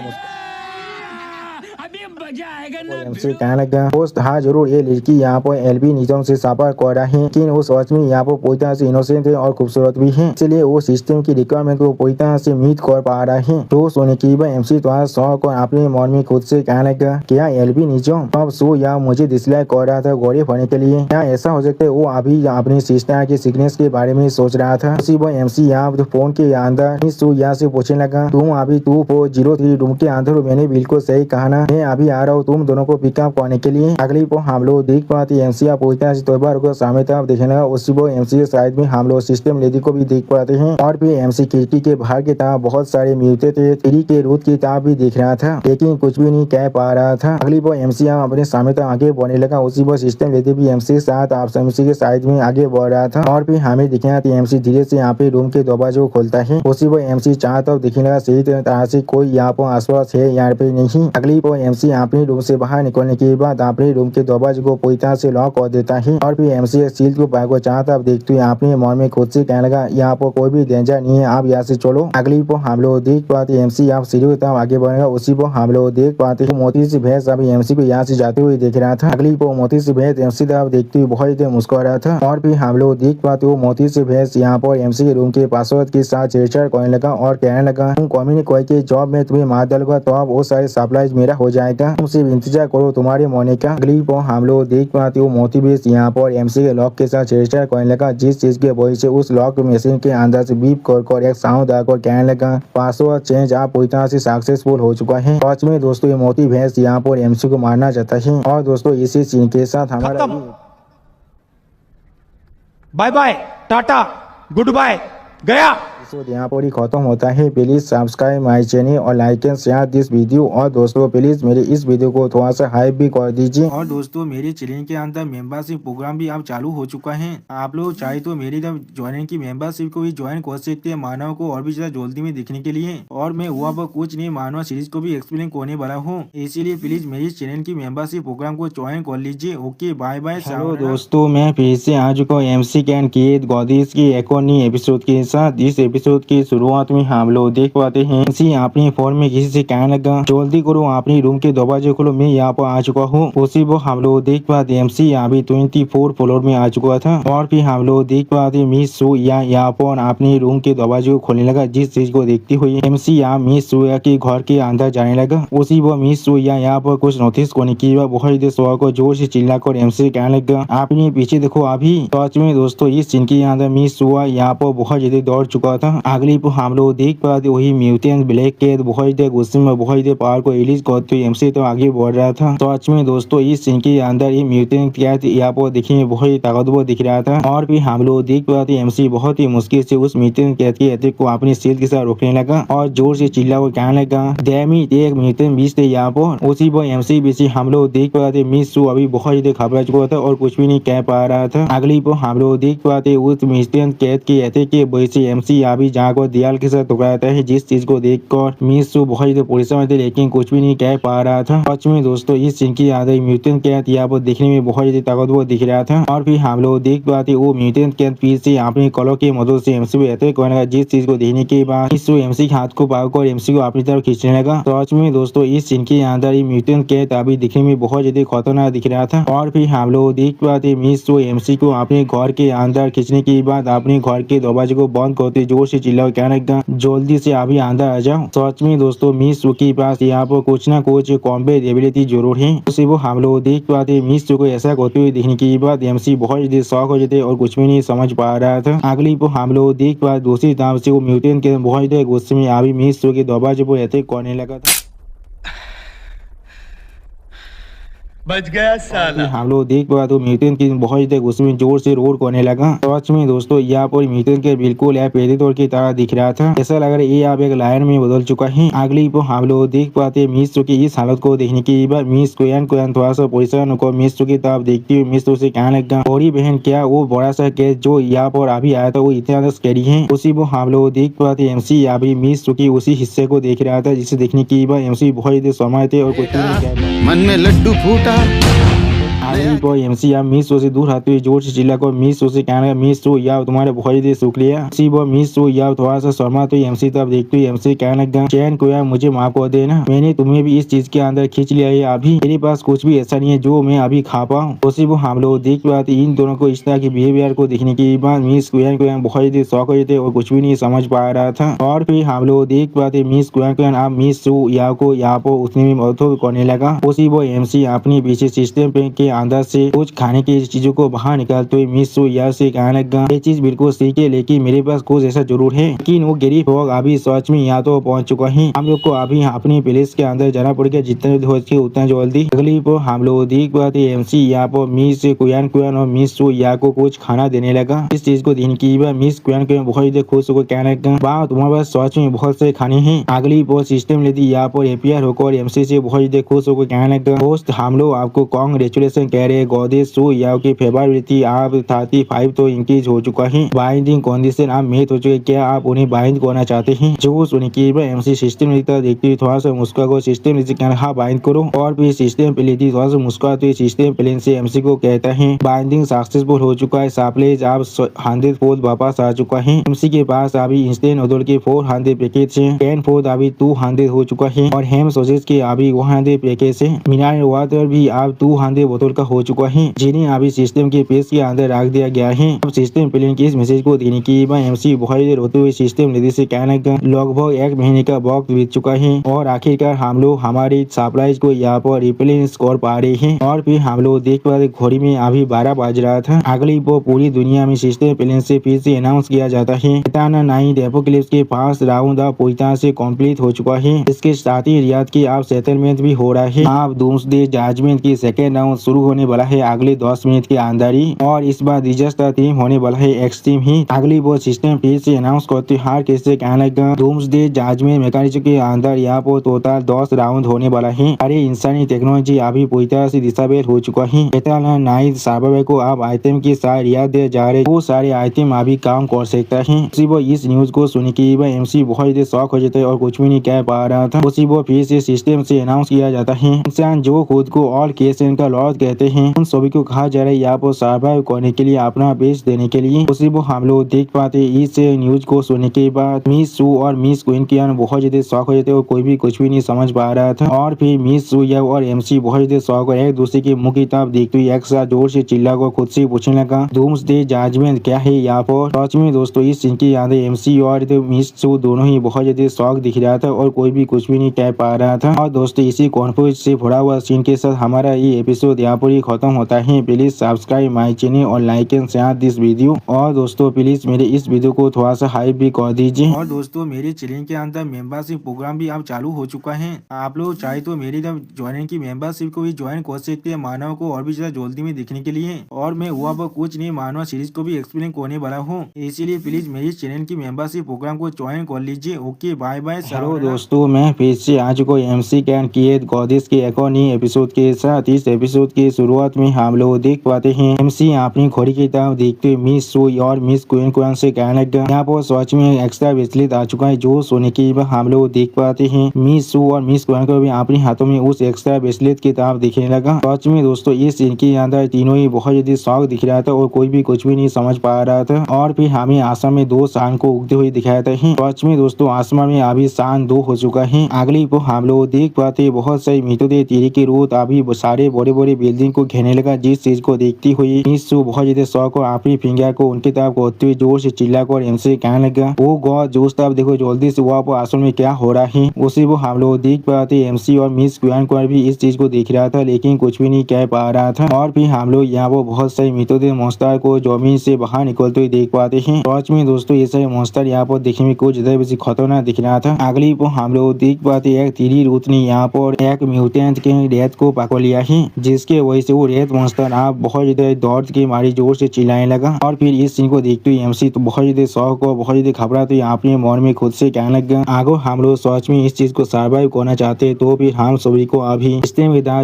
एमसी कहने लगा दोस्त हाँ जरूर ये लड़की यहाँ पर एलबी निजाम से साफा कर रहा है, लेकिन वो सच में यहाँ पर पूरी तरह से इनोसेंट है और खूबसूरत भी है, इसलिए वो सिस्टम की रिक्वायरमेंट को पूरी तरह से मीट कर पा रहा है। तो सोने की एमसी थोड़ा शौक और अपने मन में खुद से कहने लगा क्या एलबी निजाम अब सो या मुझे डिसलाइक कर रहा था गौरव होने के लिए, क्या ऐसा हो सकता है। वो अभी अपने सिस्टर के सिकनेस के बारे में सोच रहा था। उसी वो एमसी यहाँ फोन के अंदर सो यहाँ से पूछने लगा तुम अभी 2403 रूम के अंदर हो, मैंने बिल्कुल सही कहा ना, मैं अभी आ रहा हूँ तुम दोनों को पिकअप करने के लिए। अगली को हम लोग देख पाते एमसी पूछता है तोबार को सामने तरफ देखने लगा। उसी वो एमसी के साइड में हम लोग सिस्टम लेडी को भी देख पाते हैं और फिर एमसी खिड़की के बाहर की तरफ बहुत सारे म्यूटेड थे, थ्री के रूट की तरफ भी दिख रहा था, लेकिन कुछ भी नहीं कह पा रहा था। अगली वो एमसी अपने सामने तक आगे बढ़ने लगा। उसी वो सिस्टम लेडी भी एमसी के साथ आप एमसी के साइड में आगे बढ़ रहा था और फिर हमें दिखना एमसी धीरे से यहाँ पे रूम के दरवाजे को खोलता है। उसी वो एमसी चारों तरफ दिखने लगा सही तरह से कोई यहाँ पर आसपास है यहाँ पे नहीं। अगली वो एमसी अपने रूम से बाहर निकलने के बाद अपने रूम के दरवाजे को पूरी तरह से लॉक कर देता है और फिर एमसी सील को बैग को चाहता अब देखते हुए अपने मन में खुद से कहने लगा यहाँ पर कोई भी डेंजर नहीं है, आप यहाँ से चलो। अगली को हम लोग देख पाते एमसी आप सीढ़ी की तरफ आगे बढ़ेगा। उसी को हम लोग देख पाते हैं मोती से भैंस अभी एमसी को यहाँ से जाते हुए देख रहा था। अगली को मोती से भैंस एमसी तरफ देखते हुए बहुत देर मुस्कुरा रहा था और फिर हम लोग देख पाते वो मोती से भैंस यहाँ पर एमसी के रूम के पासवर्ड के साथ छेड़छाड़ करने लगा और कहने लगा तुम कम्युनिटी के जॉब में तुम्हें मार डालूंगा तो अब वो सारे सप्लाईज मेरा हो जाएगा, तुम सिर्फ इंतजार करो तुम्हारे मोने का। अगली को हम लोग देख पाते वो मोती बेस यहाँ पर एमसी के लॉक के साथ छेड़छाड़ करने लगा, जिस चीज के वजह से उस लॉक मशीन के अंदर से बीप कर एक साउंड आकर कहने लगा पासवर्ड चेंज आप पूरी तरह से सक्सेसफुल हो चुका है। सच में दोस्तों ये मोती भैंस यहाँ पर एमसी को मारना चाहता है और दोस्तों इसी सीन के साथ हमारा bye bye tata goodbye गया यहाँ पर ही खत्म होता है। प्लीज सब्सक्राइब माय चैनल और like and share this video और दोस्तों प्लीज मेरे इस वीडियो को थोड़ा सा हाइप भी कर दीजिए। और दोस्तों मेरे चैनल के अंदर मेंबरशिप प्रोग्राम भी अब चालू हो चुका है, आप लोग चाहे तो मेरी ज्वाइन की मेंबरशिप को भी ज्वाइन कर सकते हैं मानव को और भी ज्यादा जल्दी में देखने के लिए। और मैं हुआ पर कुछ नहीं मानव सीरीज को भी एक्सप्लेन करने वाला हूँ, इसीलिए प्लीज मेरी चैनल की मेंबरशिप प्रोग्राम को ज्वाइन कर लीजिए। Okay bye bye. हेलो दोस्तों मैं फिर से आ चुका हूँ एमसी कैन किएद गॉडिस की एक और नई एपिसोड के साथ। इस एपिसोड की शुरुआत में हम लोग देख पाते हैं किसी अपने फोन में किसी से कहने लगा जल्दी करो अपनी रूम के दरवाजे खोलो, मैं यहाँ पर आ चुका हूँ। उसी वो हम लोग देख पाते एमसी अभी 24 फ्लोर में आ चुका था और फिर हम लोग देख पाते मिस सु यहाँ पर अपने रूम के दरवाजे को खोलने लगा, जिस चीज को देखती हुई एमसी यहाँ मिस सु के घर के अंदर जाने लगा। उसी वो मिस सु यहाँ पर कुछ नोटिस करने की बहुत देर को जोर से चिल्लाकर एमसी कहने लगा आपने पीछे देखो। अभी सच में दोस्तों इस सीन के अंदर मिस सु यहाँ पर बहुत ज्यादा दौड़ चुका था। अगली हम लोग देख पाते वही म्यूटेंट ब्लैक कैट बहुत देर गुस्से में बहुत देर पावर को रिलीज करते हुए एमसी तो आगे बढ़ रहा था। तो सच में दोस्तों इस सीन के अंदर ये म्यूटेंट कैट यहाँ पर दिखने में बहुत ही ताकतवर दिख रहा था और फिर हम लोग देख पाते एमसी बहुत ही मुश्किल से उस म्यूटेंट कैट के अटैक को अपनी शील्ड के साथ रोकने लगा और जोर से चिल्ला को कहने लगा डैमी एक म्यूटेंट बीच थे यहाँ पर। उसी पर एमसी बीच हम लोग देख पाते मिस सु अभी बहुत देर घबरा चुका था और कुछ भी नहीं कह पा रहा था। अगली पर हम लोग देख पाते उस म्यूटेंट कैट के अटैक के वजह से एमसी अभी जहाँ को दीवार के साथ टकराता है, जिस चीज को देखकर मीशु बहुत ही परेशान थे लेकिन कुछ भी नहीं कह पा रहा था। सच में दोस्तों इस सीन की याद म्यूटेंट कैट यहाँ पर दिखने में बहुत ही ताकतवर दिख रहा था और फिर हम लोग देख पाते वो म्यूटेंट कैट फिर से अपने कलों की मदद से एमसी को अटैक करने लगा, जिस चीज को देखने के बाद मीशु एमसी के हाथ को पकड़कर एमसी को अपनी तरफ खींचने लगा। सच में दोस्तों इस सीन के अंदर म्यूटेंट कैट अभी दिखने में बहुत ज्यादा खतरनाक दिख रहा था और फिर हम लोग देख पाते मीशु एमसी को अपने घर के अंदर खींचने के बाद अपने घर के दरवाजे को बंद करते जोर से चिल्ला कहने लगा, जल्दी से अभी अंदर आ जाओ। सच में दोस्तों मीशु के पास यहाँ पर कुछ ना कुछ कॉम्बैट एबिलिटी जरूर है, उसे वो हम लोग देख पाते मीशु को ऐसा करते हुए देखने के बाद एमसी बहुत ज्यादा शॉक हो जाते और कुछ भी नहीं समझ पा रहा था। अगली को हम लोग देख पाते दूसरी तरफ से वो म्यूटेंट के बहुत ज्यादा गुस्से में अभी मीशु के दरवाजे पर अटैक करने लगा था। बच गया साला। हम लोग देख पा तो म्यूटेंट की बहुत ज्यादा गुस्से में जोर से रोड करने लगा। सच में दोस्तों यहाँ पर म्यूटेंट के बिल्कुल पहले तौर की तरह दिख रहा था, ऐसा लग रहा है ये आप एक लायन में बदल चुका है। अगली पर हम लोग देख पाते मीशु की इस हालत को देखने के बाद मिस कोयान थोड़ा सा परेशान होकर मीशु की तरफ देखती हुई मीशु से कहने लगा, बड़ी बहन क्या वो बड़ा सा केस जो यहाँ पर अभी आया था वो इतना ज्यादा स्कैरी है। उसी को हम लोग देख पाते एमसी अभी मीशु की उसी हिस्से को देख रहा था, जिसे देखने के बाद एमसी बहुत ज्यादा समय थे और कुछ भी नहीं कह रहा। मन में लड्डू फूटा। आगे पर एमसी या मीशु से दूर आते हुए जोर से चिल्लाकर मीशु से कहने लगा, मीशु या तुम्हारे बहुत ज्यादा शुक्रिया। इसी पर मीशु या थोड़ा सा शर्मा तो एमसी तब देखते हुए एमसी कहने लगा, चैन को यार मुझे माफ कर देना, मैंने तुम्हें भी इस चीज के अंदर खींच लिया है, अभी मेरे पास कुछ भी ऐसा नहीं है जो मैं अभी खा पाऊँ। उसी को हम लोग देख पाते इन दोनों को इस तरह की बिहेवियर को देखने के बाद मिस कुयान को बहुत ज्यादा शौक हो जाते और कुछ भी नहीं समझ पा रहा था। और फिर हम लोग देख पाते मिस कुयान अब मीशु या को यहाँ पर उतने में मदद करने लगा। उसी वो एमसी अपने पीछे सिस्टम पे के अंदर से कुछ खाने की चीजों को बाहर निकालते हुए मीशु या से कहने लगा, ये चीज बिल्कुल सही है लेकिन मेरे पास कुछ ऐसा जरूर है। लेकिन वो गरीब लोग अभी सच में यहाँ तो पहुंच चुका है, हम लोग को अभी अपनी प्लेस के अंदर जाना पड़ेगा, जितना हो सके उतना जल्दी। अगली पर हम लोग देख पाते एमसी यहाँ पर मिस कुयान और मीशु या को कुछ खाना देने लगा। इस चीज को देखने की बाद मिस कुयान बहुत ज्यादा खुश होकर कहने लगा, वाह तुम्हारे पास सच में बहुत से खाने हैं। अगली पर सिस्टम लेती यहाँ पर एपीआर होकर एमसी से बहुत ज्यादा खुश होकर कहने लगा, दोस्त हम लोग आपको कांग्रेचुलेशन कह रहे हैं, गॉडेस सु याओ की फेवरेबिलिटी आप 35 तो इंक्रीज हो चुका है, बाइंडिंग कंडीशन आप मेट हो चुके, क्या आप उन्हें बाइंड करना चाहते हैं। जो सुन के बाद एमसी सिस्टम लेता देखते हुए थोड़ा सा मुस्कुरा को सिस्टम लेती कहना हाँ बाइंड करो। और फिर सिस्टम पे लेती थोड़ा सा मुस्कुराते सिस्टम प्लेन से एमसी को कहता है बाइंडिंग सक्सेसफुल हो चुका है, साप्लेज आप 100 फोल्ड वापस आ चुका है। एमसी के पास अभी इंस्टेंट नूडल के 400 पैकेज है, 10 फोल्ड अभी 200 हो चुका है और हैम सॉसेज के अभी 100 पैकेज है, मिनरल वाटर भी आप 200 बोतल का हो चुका है, जिन्हें अभी सिस्टम के पेज के अंदर रख दिया गया है। अब सिस्टम प्लेन के इस मैसेज को देने के बाद एमसी बहुत देर होते हुए सिस्टम लेडी से कहने लगा, लगभग 1 महीने का वक्त बीत चुका है और आखिरकार हम लोग हमारी सप्लाईज को यहाँ पर रिप्लेस कर पा रहे हैं। और फिर हम लोग देख पा रहे घड़ी में अभी 12 बज रहा था। अगली वो पूरी दुनिया में सिस्टम प्लेन से फिर से अनाउंस किया जाता है टाइटन नाइट एपोकलिप्स के फर्स्ट राउंड अब पूरी तरह से कंप्लीट हो चुका है। इसके साथ ही रियाद की अब सेटलमेंट भी हो रहा है। अब डूम्सडे जजमेंट की सेकेंड राउंड शुरू होने वाला है अगले 10 मिनट के अंदर ही, और इस बार डिजास्टर थीम होने वाला है एक्सट्रीम ही। अगली वो सिस्टम फिर से अनाउंस करते हर कैसे कहने लगा, डूम्सडे जजमेंट मैकेनिज्म के अंदर यहाँ पर टोटल 10 राउंड होने वाला है। अरे इंसानी टेक्नोलॉजी अभी पूरी तरह से डिसेबल हो चुका है। टाइटन नाइट सर्वाइवर को अब आइटम के साथ रियाद दिया जा रहे, वो सारे आइटम अभी काम कर सकता है। उसी वो इस न्यूज को सुन के एमसी बहुत ज्यादा शॉक हो जाता है और कुछ भी नहीं कह पा रहा था। उसी वो फिर से सिस्टम से अनाउंस किया जाता है इंसान जो खुद को ऑल केसन का लॉर्ड कहते हैं, उन सभी को कहा जा रहा है यहाँ पर सर्वाइव करने के लिए अपना बेस्ट देने के लिए। उसी वो हम लोग देख पाते इस न्यूज को सुनने के बाद मिस सु और मिस क्वीन कियान बहुत ज्यादा शॉक हो जाते और कोई भी कुछ भी नहीं समझ पा रहा था। और फिर मिस सु या और एमसी बहुत ज्यादा शॉक और एक दूसरे के मुंह की तरफ देखते हुए एक साथ जोर से चिल्ला कर खुद से पूछने लगा, डूम्सडे जजमेंट क्या है यहाँ पर। सच में दोस्तों इस सीन की यादें एमसी और मिस सु दोनों ही बहुत ज्यादा शॉक दिख रहा था और कोई भी कुछ भी नहीं कह पा रहा था। और दोस्तों इसी कॉन्फ्यूज से भरा हुआ सीन के साथ हमारा ये एपिसोड यहाँ पर ही खत्म होता है। प्लीज सब्सक्राइब माई चैनल और like and share this video. और दोस्तों प्लीज मेरे इस वीडियो को थोड़ा सा हाइप भी कर दीजिए। और दोस्तों मेरे चैनल के अंदर मेंबरशिप प्रोग्राम भी अब चालू हो चुका है, आप लोग चाहे तो मेरी ज्वाइनिंग की मेंबरशिप को भी ज्वाइन कर सकते हैं मानव को और भी ज्यादा जल्दी में देखने के लिए। और मैं हुआ पर कुछ नहीं मानव सीरीज को भी एक्सप्लेन करने वाला हूँ, इसीलिए प्लीज मेरी चैनल की मेंबरशिप प्रोग्राम को ज्वाइन कर लीजिए। Okay bye bye. हेलो दोस्तों मैं फिर से आ चुका एमसी कैन किएद गॉडेस के एक और नई एपिसोड के साथ। इस एपिसोड की के शुरुआत में हम लोग देख पाते हैं एमसी अपनी घोड़ी की तरफ देखते हुए मिस सू और मिस क्वीन से कहने लगा। यहाँ पर सच में एक्स्ट्रा ब्रेसलेट आ चुका है जो सोने की हम लोग देख पाते हैं मिस सू और मिस क्वीन को भी अपने हाथों में उस एक्स्ट्रा ब्रेसलेट की तरफ दिखने लगा। सच में दोस्तों इस सीन के अंदर तीनों ही बहुत ज्यादा शौक दिख रहा था और कोई भी कुछ भी नहीं समझ पा रहा था। और फिर हमें आसमान में 2 शान को उगते हुए दिखाया था। सच में दोस्तों आसमान में अभी शान 2 हो चुका है। अगली को हम लोग देख पाते बहुत सारी मृतदेह तीरी की रोड अभी सारे बड़े बड़े बिल्डिंग को घेरने लगा। जिस चीज को देखती हुई मिस सू बहुत ज्यादा शौक और अपनी फिंगर को उनकी तरफ करते हुए जोर से चिल्लाकर एमसी कहने लगा, ओ गॉड जोश तरफ देखो जल्दी से वहाँ पर आसमान में क्या हो रहा है। उसी वो हम लोग देख पाते एमसी और मिस क्वीन को भी इस चीज को देख रहा था लेकिन कुछ भी नहीं कह पा रहा था। और फिर हम लोग यहाँ पर बहुत सारे मृतदेह मॉन्स्टर को जमीन से बाहर निकलते हुए देख पाते हैं। सच में दोस्तों ये सारे मॉन्स्टर यहाँ पर देखने में कुछ ज्यादा बेसी खतरनाक दिख रहा था। अगली पर हम लोग देख पाते एक तीरी रूट ने यहाँ पर एक म्यूटेंट के रेत को पकड़ लिया है जिसके वजह से वो रेत मॉन्स्टर आप बहुत ज्यादा दर्द के मारी जोर से चिल्लाने लगा। और फिर इस सीन को देखते हुए एमसी तो बहुत ज्यादा शौक और बहुत ज्यादा घबराते हुए अपने मन में खुद से कहने लगा, अगर हम लोग सच में इस चीज को सर्वाइव करना चाहते तो फिर हम सभी को अभी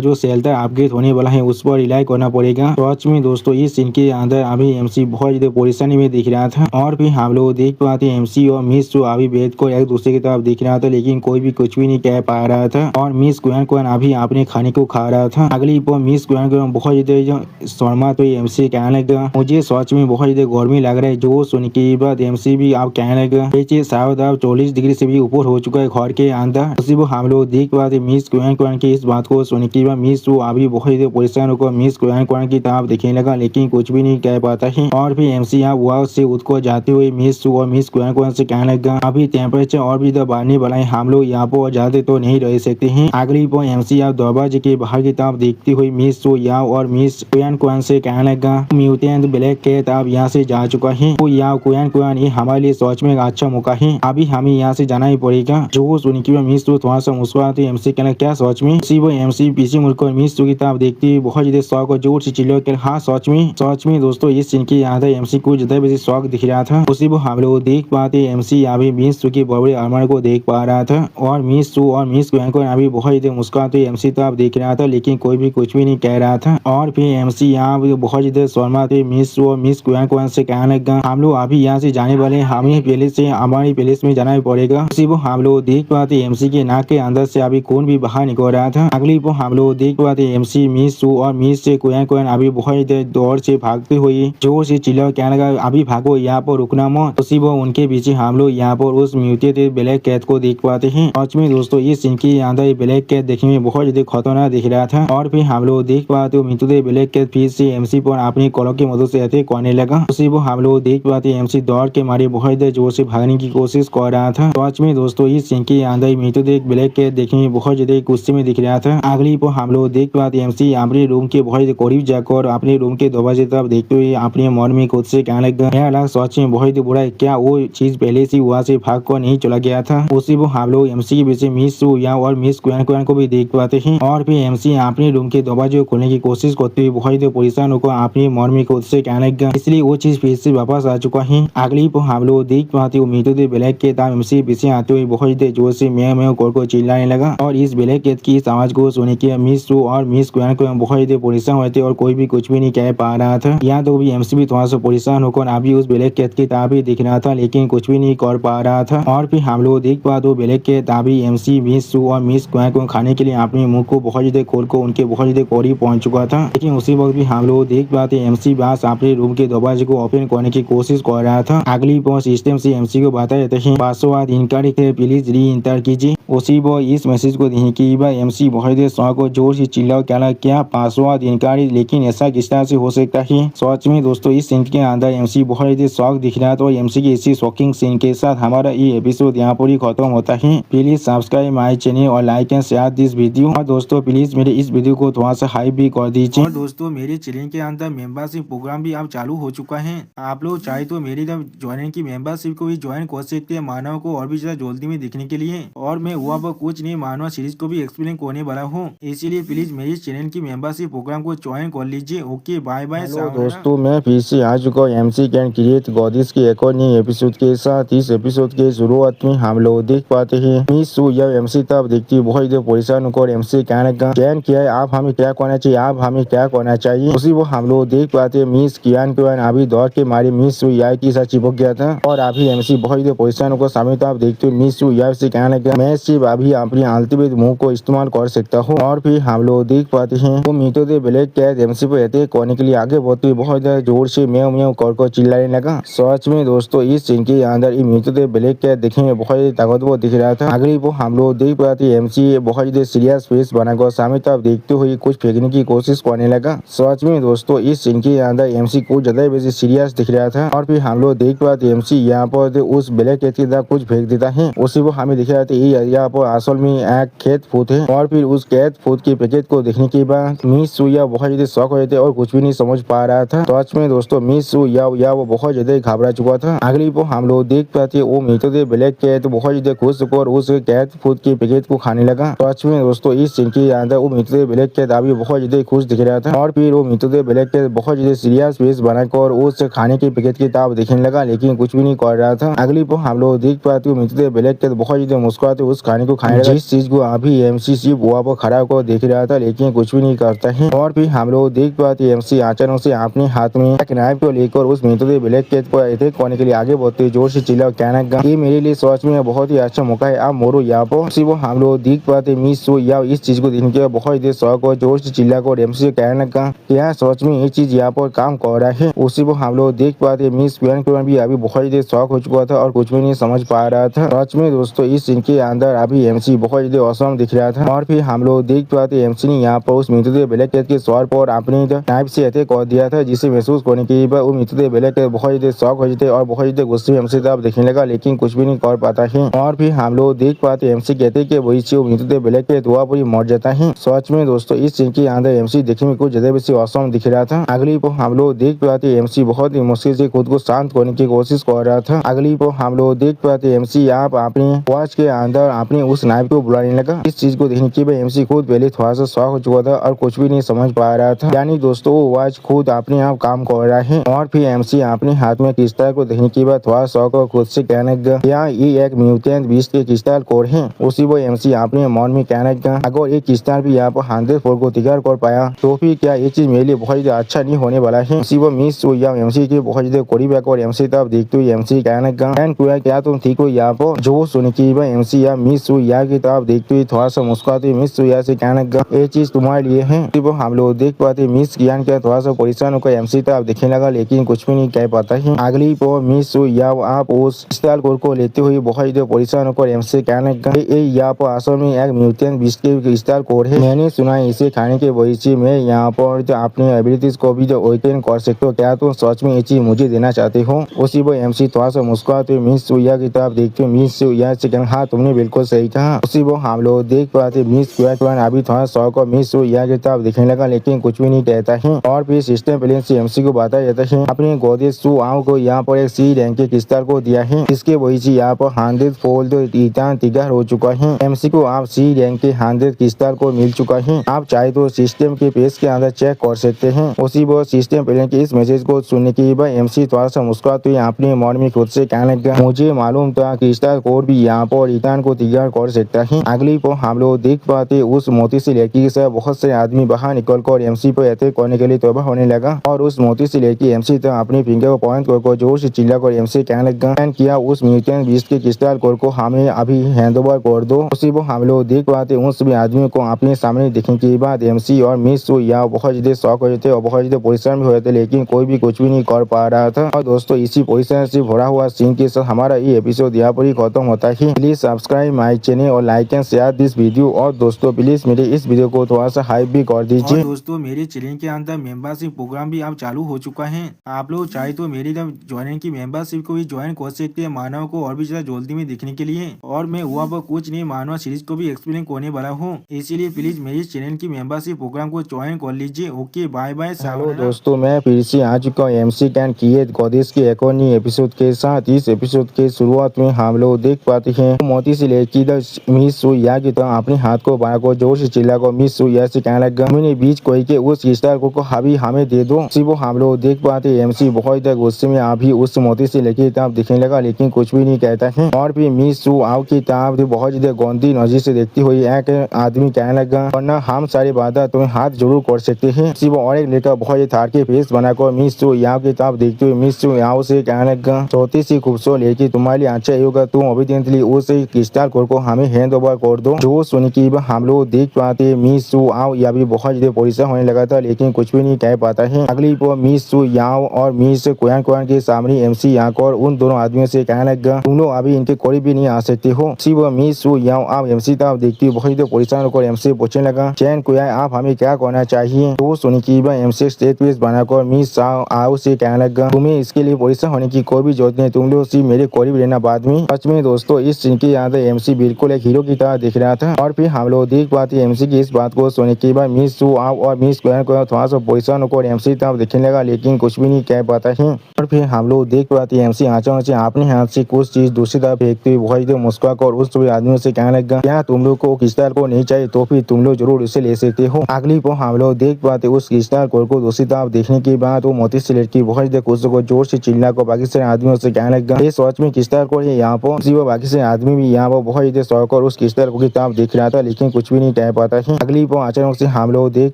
जो शेल्टर अपग्रेड होने वाला है उस पर रिलाई करना पड़ेगा। सच में दोस्तों इस सीन के अंदर अभी एमसी बहुत ज्यादा परेशानी में दिख रहा था। और फिर हम लोग देख पाते एमसी और मिस जो अभी बैठ कर एक दूसरे की तरफ दिख रहा था लेकिन कोई भी कुछ भी नहीं कह पा रहा था। और मिस क्वीन अभी अपने खाने को खा रहा था। अगली पर मिस क्वीन बहुत ज्यादा शर्मा तो एमसी कहने लगा, मुझे सच में बहुत ज्यादा गर्मी लग रहा है। जो सुन के बाद एमसी भी आप कहने लगा शायद अब 40 डिग्री से भी ऊपर हो चुका है घर के अंदर। उसी वो हम लोग देख पाते मिस क्वीन की इस बात को सुन के बाद मिस वो अभी बहुत ज्यादा परेशान होकर मिस क्वीन की तरफ दिखने लगा लेकिन कुछ भी नहीं कह पाता है। और फिर एमसी यहाँ वहाँ से उठ को जाते हुए मिस और मिस क्वीन से कहने लगा, अभी टेम्परेचर और भी बढ़ने वाला है, हम लोग यहाँ पर ज्यादा तो नहीं रह सकते हैं। अगली पर एमसी यहाँ दरवाजे के बाहर की तरफ देखती हुई मिस या और मिस क्वीन से कहने लगा, म्यूटेंट ब्लैक कैट अब यहाँ से जा चुका है। तो यहाँ क्वीन ये हमारे लिए सच में एक अच्छा मौका है, अभी हमें यहाँ से जाना ही पड़ेगा। जो सुन के मिस तो थोड़ा सा मुस्कुराते एमसी कहना, क्या सच में? वो एमसी पीछे मुड़कर मिस की तरफ देखती हुई बहुत ज्यादा शौक और जोर से चिल्ला कर, हाँ सच में दोस्तों इस सीन के अंदर एमसी को ज्यादा बेसी शौक दिख रहा था। उसी वो हम लोग देख पाते एमसी अभी मिस के बड़े आर्मर को देख पा रहा था। और मिस और मिस क्वीन अभी बहुत ज्यादा मुस्कुराते एमसी तरफ देख रहा था लेकिन कोई भी कुछ भी नहीं कह रहा था। और फिर एमसी यहाँ बहुत ज्यादा शर्मा थे मिस और मिस क्वीन से कहने लगा, हम लोग अभी यहाँ से जाने वाले, हमें पहले से हमारी पैलेस में जाना ही पड़ेगा। उसी वो हम लोग देख पाते एमसी के नाक के अंदर से अभी खून भी बाहर निकल रहा था। अगली वो हम लोग देख पाते एमसी मिस और मिस से क्वीन अभी बहुत दौड़ से भागते हुए जोर से चिल्ला कहने लगा, अभी भागो, यहाँ पर रुकना मत। उसी वो उनके पीछे हम लोग यहाँ पर उस म्यूटेंट ब्लैक कैट को देख पाते हैं। सच में दोस्तों इस सीन के अंदर ब्लैक कैट देखने में बहुत ज्यादा खतरनाक दिख रहा था। और फिर हम लोग देख पाते म्यूटेंट ब्लैक कैट फिर से एमसी पर अपनी कलों की मदद से अटैक करने लगा। उसी वो हम लोग देख पाते एमसी दौड़ के मारे बहुत जोर से भागने की कोशिश कर रहा था। सच में दोस्तों इस सीन के अंदर म्यूटेंट ब्लैक कैट देखने में बहुत ज्यादा गुस्से में दिख रहा था। अगली पर हम लोग देख पाते एमसी अपने रूम के बहुत करीब जाकर अपने रूम के दरवाजे तरफ देखते हुए अपने मन में खुद से कहने लगा, मेरा लग सच में बहुत बुरा है, क्या वो चीज पहले से वहाँ से भाग कर नहीं चला गया था। उसी वो हम लोग एमसी के पीछे मिस और मिस क्वीन को भी देख पाते हैं। और फिर एमसी अपने रूम के दरवाजे को खोलने की कोशिश करते हुए बहुत परेशान होकर अपने मन में खुद से कहने लगा, इसलिए वो चीज फिर से वापस आ चुका है। अगली पर हम लोग देख पाते म्यूटेंट ब्लैक कैट एमसी पीछे आते हुए बहुत जोर से मैं को चिल्लाने लगा। और इस ब्लैक कैट की इस आवाज को सुने के मिस और मिस क्वीन को बहुत परेशान हुए थे और कोई भी कुछ भी नहीं कह पा रहा था। यहाँ तो भी एमसी भी थोड़ा सा परेशान होकर अभी उस ब्लैक कैट की तरफ ही दिख रहा था लेकिन कुछ भी नहीं कर पा रहा था। और फिर हम लोग देख पाते ब्लैक कैट अभी एमसी मिस और मिस क्वीन को खाने के लिए अपने मुंह को बहुत ज्यादा खोल कर उनके बहुत ज्यादा करीब पहुंच चुका था। लेकिन उसी वक्त भी हम लोग देख पाते एमसी बस अपने रूम के दरवाजे को ओपन करने की कोशिश कर रहा था। अगली पर सिस्टम से एमसी को बता देते हैं, पासवर्ड इनकरेक्ट है, प्लीज री इंटर कीजिए। उसी पर इस मैसेज को देखने के बाद एमसी बहुत शौक और जोर से चिल्ला क्या पासवर्ड इनकरेक्ट, लेकिन ऐसा किस तरह से हो सकता है। सच में दोस्तों इस सीन के अंदर एमसी बहुत शौक दिख रहा था। और एमसी की इसी शॉकिंग सीन के साथ हमारा ये एपिसोड यहाँ पर ही खत्म होता है। प्लीज सब्सक्राइब माई चैनल और like and share this video. और दोस्तों प्लीज मेरे इस वीडियो को थोड़ा सा हाइप भी कर दीजिए। और दोस्तों मेरे चैनल के अंदर मेंबरशिप प्रोग्राम भी अब चालू हो चुका है। आप लोग चाहे तो मेरी ज्वाइन की मेंबरशिप को भी ज्वाइन कर सकते हैं मानव को और भी ज्यादा जल्दी में देखने के लिए। और मैं हुआ पर कुछ नहीं मानव सीरीज को भी एक्सप्लेन करने वाला हूँ, इसीलिए प्लीज मेरे चैनल की मेंबरशिप प्रोग्राम को ज्वाइन कर लीजिए। ओके बाय बाय दोस्तों मैं फिर से आ चुका हूँ एमसी कैन क्रिएट गॉडिस के एक और नई एपिसोड के साथ। इस एपिसोड के शुरुआत में हम लोग देख पाते हैं मिस या एमसी तब देखती बहुत परेशान होकर एमसी कहने का चयन किया है, आप हमें क्या करना करना चाहिए, अब हमें क्या करना चाहिए। उसी वो हम लोग देख पाते मिस कियान अभी दौड़ के मारे मिस सु याई के साथ चिपक गया था और अभी एमसी बहुत ही पोजिशन को सामने तो आप देखते हो मिस सु याई से कहने लगा मैं सिर्फ अभी अपनी अल्टीमेट मूव को इस्तेमाल कर सकता हूँ। और फिर हम लोग देख पाते हैं वो मीटो दे ब्लैक कैट एमसी पर अटैक करने के लिए आगे बढ़ते बहुत ज्यादा जोर से म्याऊ म्याऊ कर चिल्लाने लगा। सच में दोस्तों इस सीन के अंदर ये मीटो दे ब्लैक कैट देखने में बहुत ही ताकतवर दिख रहा था। अगली वो हम लोग देख पाते एमसी बहुत ही सीरियस फेस बनाकर सामने तो आप देखते हुए कुछ फेंकने की कोशिश करने लगा। सच में दोस्तों इस सीन के अंदर एमसी को ज्यादा बेसी सीरियस दिख रहा था। और फिर हम लोग देख पाते एमसी यहाँ पर उस ब्लैक कैट की तरह कुछ फेंक देता है। उसी को हमें दिख रहा था यहाँ पर असल में एक खेत फूट है और फिर उस खेत फूट के पैकेट को देखने के बाद मिस सुया बहुत ज्यादा शॉक हो जाते और कुछ भी नहीं समझ पा रहा था। सच में दोस्तों मिस सुया वो बहुत ज्यादा घबरा चुका था। अगली वो हम लोग देख पाते वो मीटो दे ब्लैक कैट बहुत ज्यादा खुश होकर उस कैट फूड के पैकेट को खाने लगा। सच में दोस्तों इस सीन के अंदर वो मीटो दे ब्लैक कैट अभी बहुत ज्यादा खुश दिख रहा था। और फिर वो मीटो दे ब्लैक कैट बहुत ज्यादा सीरियस फेस बनाकर उस खाने के पैकेट की तरफ देखने लगा लेकिन कुछ भी नहीं कर रहा था। अगली वो हम लोग देख पाते मीटो दे ब्लैक कैट बहुत ज्यादा मुस्कुराते उस खाने को खाने लगा। जिस चीज को अभी एमसी सिर्फ वहाँ पर खड़ा होकर देख रहा था लेकिन कुछ भी नहीं करता है। और फिर हम लोग देख पाते एमसी अचानक से अपने हाथ में एक नाइफ को लेकर उस मीटो दे ब्लैक कैट पर अटैक करने के लिए आगे बढ़ते जोर से चिल्ला कहना ये मेरे लिए सच में बहुत ही अच्छा मौका है, आप मोरो यहाँ पर। उसी वो हम लोग देख पाते मिस सो या इस चीज को देखने के बहुत ही शौक और जोर से चिल्ला कर एमसी से कहने लगा क्या सच में ये चीज यहाँ पर काम कर रहा है। उसी वो हम लोग देख पाते मिस क्वेन भी अभी बहुत ही शौक हो चुका था और कुछ भी नहीं समझ पा रहा था। सच में दोस्तों इस सीन के अंदर अभी एमसी बहुत ज्यादा औसम दिख रहा था। और फिर हम लोग देख पाते एमसी ने यहाँ पर उस मीटो दे ब्लैक कैट के सर पर अपने नाइफ से अटैक कर दिया था जिसे महसूस करने के बाद वो मीटो दे ब्लैक कैट बहुत ज्यादा शौक हो जाते और बहुत ज्यादा गुस्से में एमसी तरफ देखने लगा लेकिन कुछ भी नहीं कर पाता है। और फिर हम लोग देख पाते एमसी कहते कि वही से मीटो दे ब्लैक कैट हुआ पूरी मर जाता है। सच में दोस्तों इस सीन के अंदर एमसी देखने में कुछ ज्यादा बेसी औसम दिख रहा था। अगली को हम लोग देख पाते एमसी बहुत ही मुश्किल से खुद को शांत करने की कोशिश कर रहा था। अगली को हम लोग देख पाते एमसी आप अपने वॉच के अंदर अपने उस नाइफ को बुलाने लगा। इस चीज को देखने के बाद एमसी खुद पहले थोड़ा सा शॉक हो चुका था और कुछ भी नहीं समझ पा रहा था। यानी दोस्तों वो वॉच खुद अपने आप काम कर रहा है। और फिर एमसी अपने हाथ में क्रिस्टल को देखने के बाद थोड़ा शौक और खुद से कहने लगा ये एक म्यूटेंट बीस्ट के क्रिस्टल कोर है। उसी वो एमसी अपने मन में कहने लगा अगर एक क्रिस्टल भी यहाँ पर 100 को तैयार कर पाया तो फिर क्या ये चीज मेरे लिए बहुत ज्यादा अच्छा नहीं होने वाला है। उसी वो मिस या एमसी के बहुत ज्यादा करीब आकर एमसी तब देखते हुए एमसी कहने लगा क्या तुम ठीक हो यहाँ पर। जो सुन के बाद एमसी या मिस या की तरफ देखते हुए थोड़ा सा मुस्कुराते मिस या से कहने लगा ये चीज तुम्हारे लिए है। वो हम लोग देख पाते मिस कियान क्या थोड़ा सा परेशान होकर एमसी तरफ देखने लगा लेकिन कुछ भी नहीं कह पाता है। अगली को मिस या आप उस क्रिस्टल कोर को लेते हुए बहुत ज्यादा परेशान होकर एमसी कहने लगा यहाँ पर असल में एक म्यूटेंट बीस्ट के क्रिस्टल कोर है। मैंने सुना है इसे खाने के वजह से मैं यहाँ पर अपने एबिलिटीज को भी अवेकन कर सकते हो, क्या तुम सच में ये चीज मुझे देना चाहते हो। उसी वो एमसी थोड़ा सा मुस्कुराते मिस सुया की तरफ देखते हुए मिस सुया से कहना हाँ तुमने बिल्कुल सही कहा। उसी वो हम लोग देख पाते मिस क्वेन अभी थोड़ा शौक और मिस सुया की तरफ देखने लगा लेकिन कुछ भी नहीं कहता है। और फिर सिस्टम प्लेन से एमसी को बताया जाता है अपने गोदे सु आओ को यहाँ पर एक सी रैंक के क्रिस्टल को दिया है। इसके वजह से यहाँ पर 100 फोल्ड ईटान तैयार हो चुका है। एमसी को आप सी रैंक के 100 क्रिस्टल को मिल चुका है। आप चाहे तो सिस्टम के पेज के अंदर चेक कर सकते हैं। उसी वो सिस्टम प्लेन के इस मैसेज को सुनने के बाद एमसी थोड़ा सा मुस्कुराते हुए अपने मन में खुद से कहने लगा मुझे मालूम था क्रिस्टल कोर भी यहाँ पर ईटान को तैयार कर सकता है। अगली को हम लोग देख पाते उस मोती से लड़की के साथ बहुत से आदमी बाहर निकल कर एमसी पर अटैक करने के लिए तैयार होने लगा और उस मोती से लड़की एमसी तक अपने फिंगर को पॉइंट कर जोर से चिल्ला कर एमसी कहने लगा किया उस म्यूटेंट बीस्ट के क्रिस्टल कोर को हमें अभी हैंड ओवर कर दो। उसी वो हम लोग देख पाते उस सभी आदमियों को अपने सामने देखने के बाद एमसी और मिस या बहुत ज्यादा शौक हो जाते और बहुत ज्यादा परेशान भी हो जाते लेकिन कोई भी कुछ भी नहीं कर पा रहा था। और दोस्तों इसी पोजीशन से भरा हुआ सीन के साथ हमारा ये एपिसोड यहाँ पर ही खत्म होता है। प्लीज सब्सक्राइब माई चैनल और like and share this video. और दोस्तों प्लीज मेरे इस वीडियो को थोड़ा सा हाइप भी कर दीजिए। दोस्तों मेरे चैनल के अंदर मेंबरशिप प्रोग्राम भी अब चालू हो चुका है। आप लोग चाहे तो मेरी ज्वाइनिंग की मेंबरशिप को भी ज्वाइन कर सकते हैं मानव को और भी ज्यादा जल्दी में देखने के लिए। और मैं वहाँ पर कुछ नहीं मानव सीरीज को भी एक्सप्लेन करने वाला हूँ, इसीलिए प्लीज मेरे चैनल की मेंबरशिप प्रोग्राम को ज्वाइन कर लीजिए। Okay bye bye. हेलो दोस्तों मैं फिर से आ चुका हूँ एमसी कैन क्रिएट गॉडेस के एक और नई एपिसोड के साथ। इस एपिसोड के शुरुआत में हम लोग देख पाते हैं मोती से लेकर मिस सुया की तरह अपने हाथ को बनाकर जोर से चिल्लाकर मिस सुया से कहने लगा मैंने बीच कोई के उस क्रिस्टल को अभी हमें दे दो। वो हम लोग देख पाते एमसी बहुत ज्यादा गुस्से में अभी उस मोती से लेकर तरफ दिखने लगा लेकिन कुछ भी नहीं कहता है। और फिर मिस सु आओ की तरफ बहुत ज्यादा गंदी नजर से देखती हुई एक आदमी कहने लगा वरना हम सारे वादा लड़का तुम्हें हाथ जरूर कर सकते हैं। इसी वो और एक लड़का बहुत थार के फेस बनाकर मिस चू याओ की तरफ देखते हुए मिस चू याओ से कहने लगा, छोटी सी खूबसूरत लड़की तुम्हारे लिए अच्छा होगा, तुम अभी उस क्रिस्टल कोड को हमें हैंड ओवर कर दो। जो सुन के हम लोग देख पाते मिस चू याओ या भी बहुत ज्यादा परेशान होने लगा था, लेकिन कुछ भी नहीं कह पाता है। अगली पर मिस चू याओ और मिस क्वान क्वान के सामने MC आकर उन दोनों आदमियों से कहने लगा, तुम लोग अभी इनके करीब भी नहीं आ सकते हो। वो मिस चू याओ आप MC तरफ देखती बहुत ज्यादा परेशान होकर MC पूछने लगा, चैन क्वान आप हमें क्या करना चाहिए। तो सुन के MC स्टेट पेस बनाकर मिस आओ से कहने लगा, तुम्हें इसके लिए परेशान होने की कोई भी जरूरत नहीं, तुम लोग सिर्फ मेरे करीब रहना बाद में। सच में दोस्तों इस सीन के याद MC बिल्कुल एक हीरो की तरह दिख रहा था। और फिर हम लोग देख पाते MC की इस बात को सुनने के बाद मिस चू आओ और मिस क्वान को थोड़ा सा परेशान होकर MC तरफ देखने लगा, लेकिन कुछ भी नहीं कह पाता है। और फिर हम लोग देख पाते MC आंचों से अपने हाथ से कुछ चीज दूसरी तरफ फेंकते हुए बहुत ही मुस्कुराकर उस सभी आदमियों से कहने लगा, क्या तुम लोग को क्रिस्टल को नहीं चाहिए तो फिर तुम लोग जरूर इसे ले सकते हो। अगली को हम लोग देख पाते उस क्रिस्टल कोड को दूसरी तरफ देखने के बाद वो मोती से लड़की बहुत ही कुछ को जोर से चिल्ला को बाकी सारे आदमियों से कहने लगा, ये सच में क्रिस्टल कोड है यहाँ पर। वो बाकी से आदमी भी यहाँ पर बहुत ही शौक और उस क्रिस्टल को की तरफ देख रहा था, लेकिन कुछ भी नहीं कह पाता है। अगली को अचानक से हम लोग देख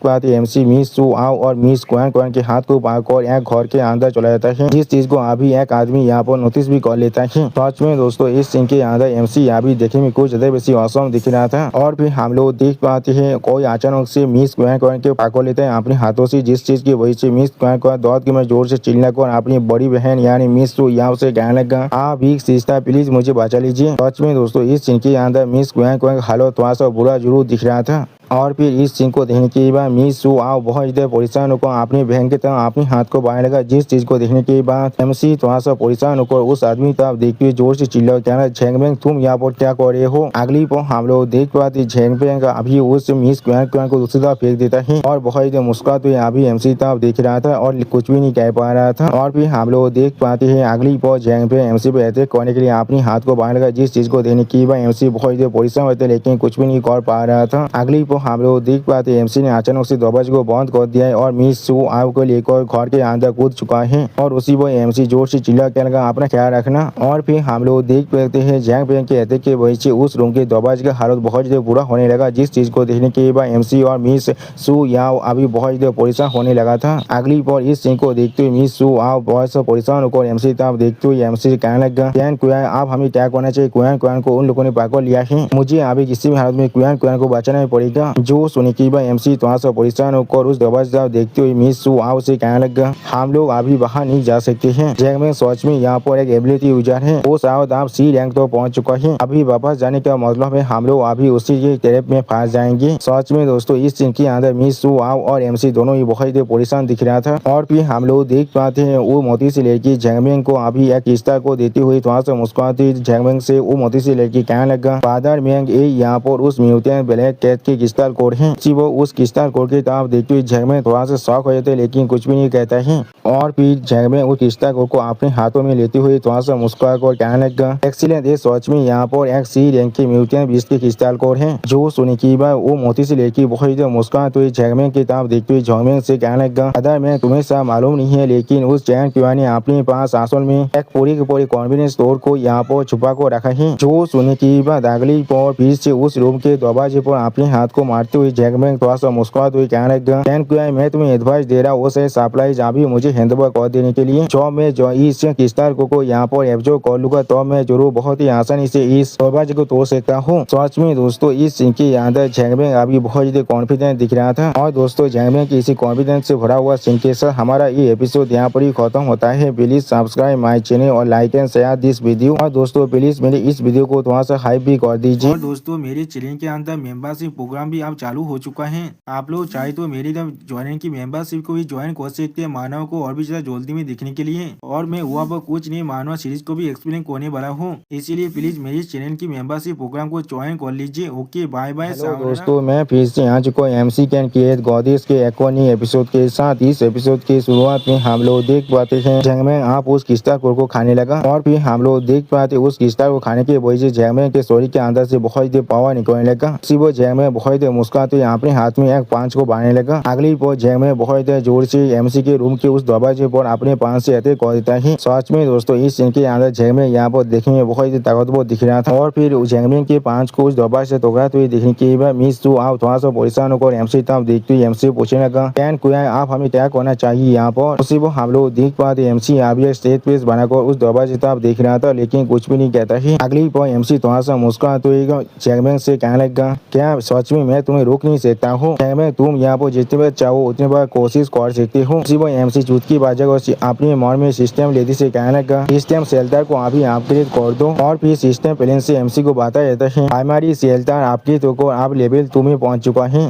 पाते MC मिस चू आओ और मिस क्वान क्वान के हाथ को पाकर एक घर के अंदर चला जाता है, जिस चीज को अभी एक आदमी यहाँ पर नोटिस भी कर लेता है। सच में दोस्तों इस सीन के अंदर MC यहाँ भी देखने में कुछ ज्यादा बेसी औसम दिख रहा था। और फिर हम लोग देख पाते हैं कोई अचानक से मिस क्वान क्वान के पाकर लेते हैं अपने हाथों से, जिस चीज की वजह से मिस क्वान क्वान दौड़ के मैं जोर से चिल्ला कर अपनी बड़ी बहन यानी मिस चू याओ से कहने लगा, आप एक सिस्टर प्लीज मुझे बचा लीजिए। सच में दोस्तों इस सीन के अंदर मिस क्वान क्वान का हालत थोड़ा सा बुरा जरूर दिख रहा था। और फिर इस सीन को देखने के बाद मिस चू आओ बहुत ज्यादा परेशान होकर अपनी बहन की तरह अपने हाथ को बांधने लगा, जिस चीज को देखने के बाद MC थोड़ा सा परेशान होकर उस आदमी तरफ देखते हुए जोर से चिल्ला कहना, झेंगबेंग तुम यहाँ पर क्या कर रहे हो। अगली पर हम लोग देख पाते झेंगबेंग अभी उस मिस क्वान क्वान को दूसरी तरफ फेंक देता है और बहुत ज्यादा मुस्कुराते हुए अभी MC तरफ देख रहा था और कुछ भी नहीं कह पा रहा था। और फिर हम लोग देख पाते हैं अगली पर झेंगबेंग MC पे अटैक करने के लिए अपने हाथ को बांध लगा, जिस चीज को देखने के बाद MC बहुत ज्यादा परेशान होते लेकिन कुछ भी नहीं कर पा रहा था। अगली पर हम लोग देख पाते MC ने अचानक से दरवाजे को बंद कर दिया है और मिस चू आओ को लेकर घर के अंदर कूद चुका है और उसी वो MC जोर से चिल्ला के लगा, अपना ख्याल रखना। और फिर हम लोग देख पाते हैं जैंग पेंग के अटैक के वजह से उस रूम के दरवाजे का हालत बहुत ज्यादा बुरा होने लगा, जिस चीज को देखने के बाद MC और मिस चू याओ अभी बहुत ज्यादा परेशान होने लगा था। अगली पर इस सीन को देखते हुए मिस चू आओ बहुत सा परेशान होकर MC तरफ देखते हुए MC कहने लगा, क्वान क्वान आप हमें क्या करना चाहिए, क्वान क्वान को उन लोगों ने पकड़ लिया है, मुझे अभी किसी भी हालत में क्वान क्वान को बचाना पड़ेगा। जो सुने के बाद MC थोड़ा सा परेशान होकर उस दरवाजा देखते हुए मिस चू आओ से कहने लगा, हम लोग अभी बाहर नहीं जा सकते हैं, झेंगबेंग सच में यहाँ पर एक एबिलिटी यूजर है, वो शायद आप C रैंक तो पहुंच चुका है, अभी वापस जाने का मतलब है हम लोग अभी उसी के ट्रैप में फंस जाएंगे। सच में दोस्तों इस सीन के अंदर मिस चू आओ और MC दोनों ही बहुत ही परेशान दिख रहा था। और फिर हम लोग देख पाते हैं वो मोती से लड़की झेंगबेंग को अभी एक किस्ता को देती हुई थोड़ा सा मुस्कुराती झेंगबेंग से वो मोती से लड़की कहने लगा, फादर मैंग ये यहाँ पर उस म्यूटेंट ब्लैक कैट के क्रिस्टल कोड है। वो उस क्रिस्टल कोड की तरफ देखते हुए झेंगबेंग थोड़ा सा शॉक हो जाते लेकिन कुछ भी नहीं कहता है। और फिर झेंगबेंग उस क्रिस्टल कोड को अपने हाथों में लेते हुए थोड़ा सा मुस्कुरा कर कहने लगा, एक्सीलेंट, ये सच में यहाँ पर एक C रैंक के म्यूटेंट बीस्ट के क्रिस्टल कोड है। जो सुने की बात वो मोती से लड़की बहुत ही मुस्कुराते हुए झेंगबेंग की तरफ देखते हुए झेंगबेंग से कहने लगा, फादर मैं तुम्हें सब मालूम नहीं है लेकिन उस चैन क्वान ने अपने पास असल में एक पूरी की पूरी कॉन्फिडेंस स्टोर को यहाँ पर छुपा कर रखा है। जो सुने की बात अगली पर फिर से उस रूम के दरवाजे पर अपने हाथ को मारते हुए झेंगबेंग थोड़ा सा मुस्कुराते हुए कहने लगा, चैन क्वान मैं तुम्हें एडवाइस दे रहा हूँ उसे सप्लाई अभी मुझे हैंडओवर कर देने के लिए, जो मैं जो इस क्रिस्टल को यहाँ पर एब्जॉर्ब कर लूंगा तो मैं जरूर बहुत ही आसानी से इस दरवाजे को तोड़ सकता हूँ। सच में दोस्तों इस सीन के अंदर झेंगबेंग अभी बहुत ज्यादा कॉन्फिडेंट दिख रहा था। और दोस्तों झेंगबेंग की इसी कॉन्फिडेंस से भरा हुआ सीन के साथ हमारा ये एपिसोड यहाँ पर ही खत्म होता है। प्लीज सब्सक्राइब माई चैनल और like and share this video. और दोस्तों प्लीज मेरे इस वीडियो को थोड़ा सा हाइप भी कर दीजिए। और दोस्तों मेरे चैनल के अंदर मेंबरशिप प्रोग्राम भी अब चालू हो चुका है, आप लोग चाहे तो मेरी ज्वाइन की मेंबरशिप को भी ज्वाइन कर सकते हैं मानव को और भी ज्यादा जल्दी में दिखने के लिए। और मैं हुआ पर कुछ नहीं मानव सीरीज को भी एक्सप्लेन करने वाला हूँ, इसीलिए प्लीज मेरी चैनल की मेंबरशिप प्रोग्राम को ज्वाइन कर लीजिए। ओके बाय बाय दोस्तों मैं फिर से आ चुका हूँ MC कैन क्रिएट गॉडेस के एक और नए एपिसोड के साथ। इस एपिसोड के शुरुआत में हम लोग देख पाते हैं झेंगबेंग आप उस क्रिस्टल कोड को खाने लगा और फिर हम लोग देख पाते उस क्रिस्टल को खाने के वजह से झेंगबेंग के शरीर के अंदर से बहुत ही पावर निकलने लगा। वो झेंगबेंग बहुत बहुत मुस्कुराते हुए अपने हाथ में एक पांच को बांधने लगा। अगली पल जैंगमैन बहुत जोर से एमसी के रूम के उस दरवाजे पर अपने पांच से अटैक कर देता है। सच में दोस्तों इस सीन के अंदर जैंगमैन यहाँ पर देखने में बहुत ताकतवर दिख रहा था और फिर जैंगमैन के पांच को उस दरवाजे से टकराते हुए देखने के बाद मिस सू आप थोड़ा सा परेशान होकर एमसी तब देखते हुए एमसी पूछने लगा कैन कुया आप हमें क्या करना चाहिए यहाँ पर। उसी वो हम लोग देख पाते एमसी अभी स्टेज पेस बनाकर उस दरवाजे तब देख रहा था लेकिन कुछ भी नहीं कहता है। अगली पर एमसी थोड़ा सा मुस्कुराते हुए जैंगमैन से कहने लगा क्या सच में मैं तुम्हें रोक नहीं सकता हूँ। जैंगमैन तुम यहाँ पर जितने बार चाहो उतने बार कोशिश कर सकते हो। उसी वो एमसी चुटकी बाजकर अपने मन में सिस्टम लेडी से कहने लगा सिस्टम शेल्टर को अभी अपग्रेड कर दो और फिर सिस्टम प्लेन से एमसी को बताया जाता है हमारी शेल्टर आपके तो को आप लेवल तुम्हें पहुंच चुका है।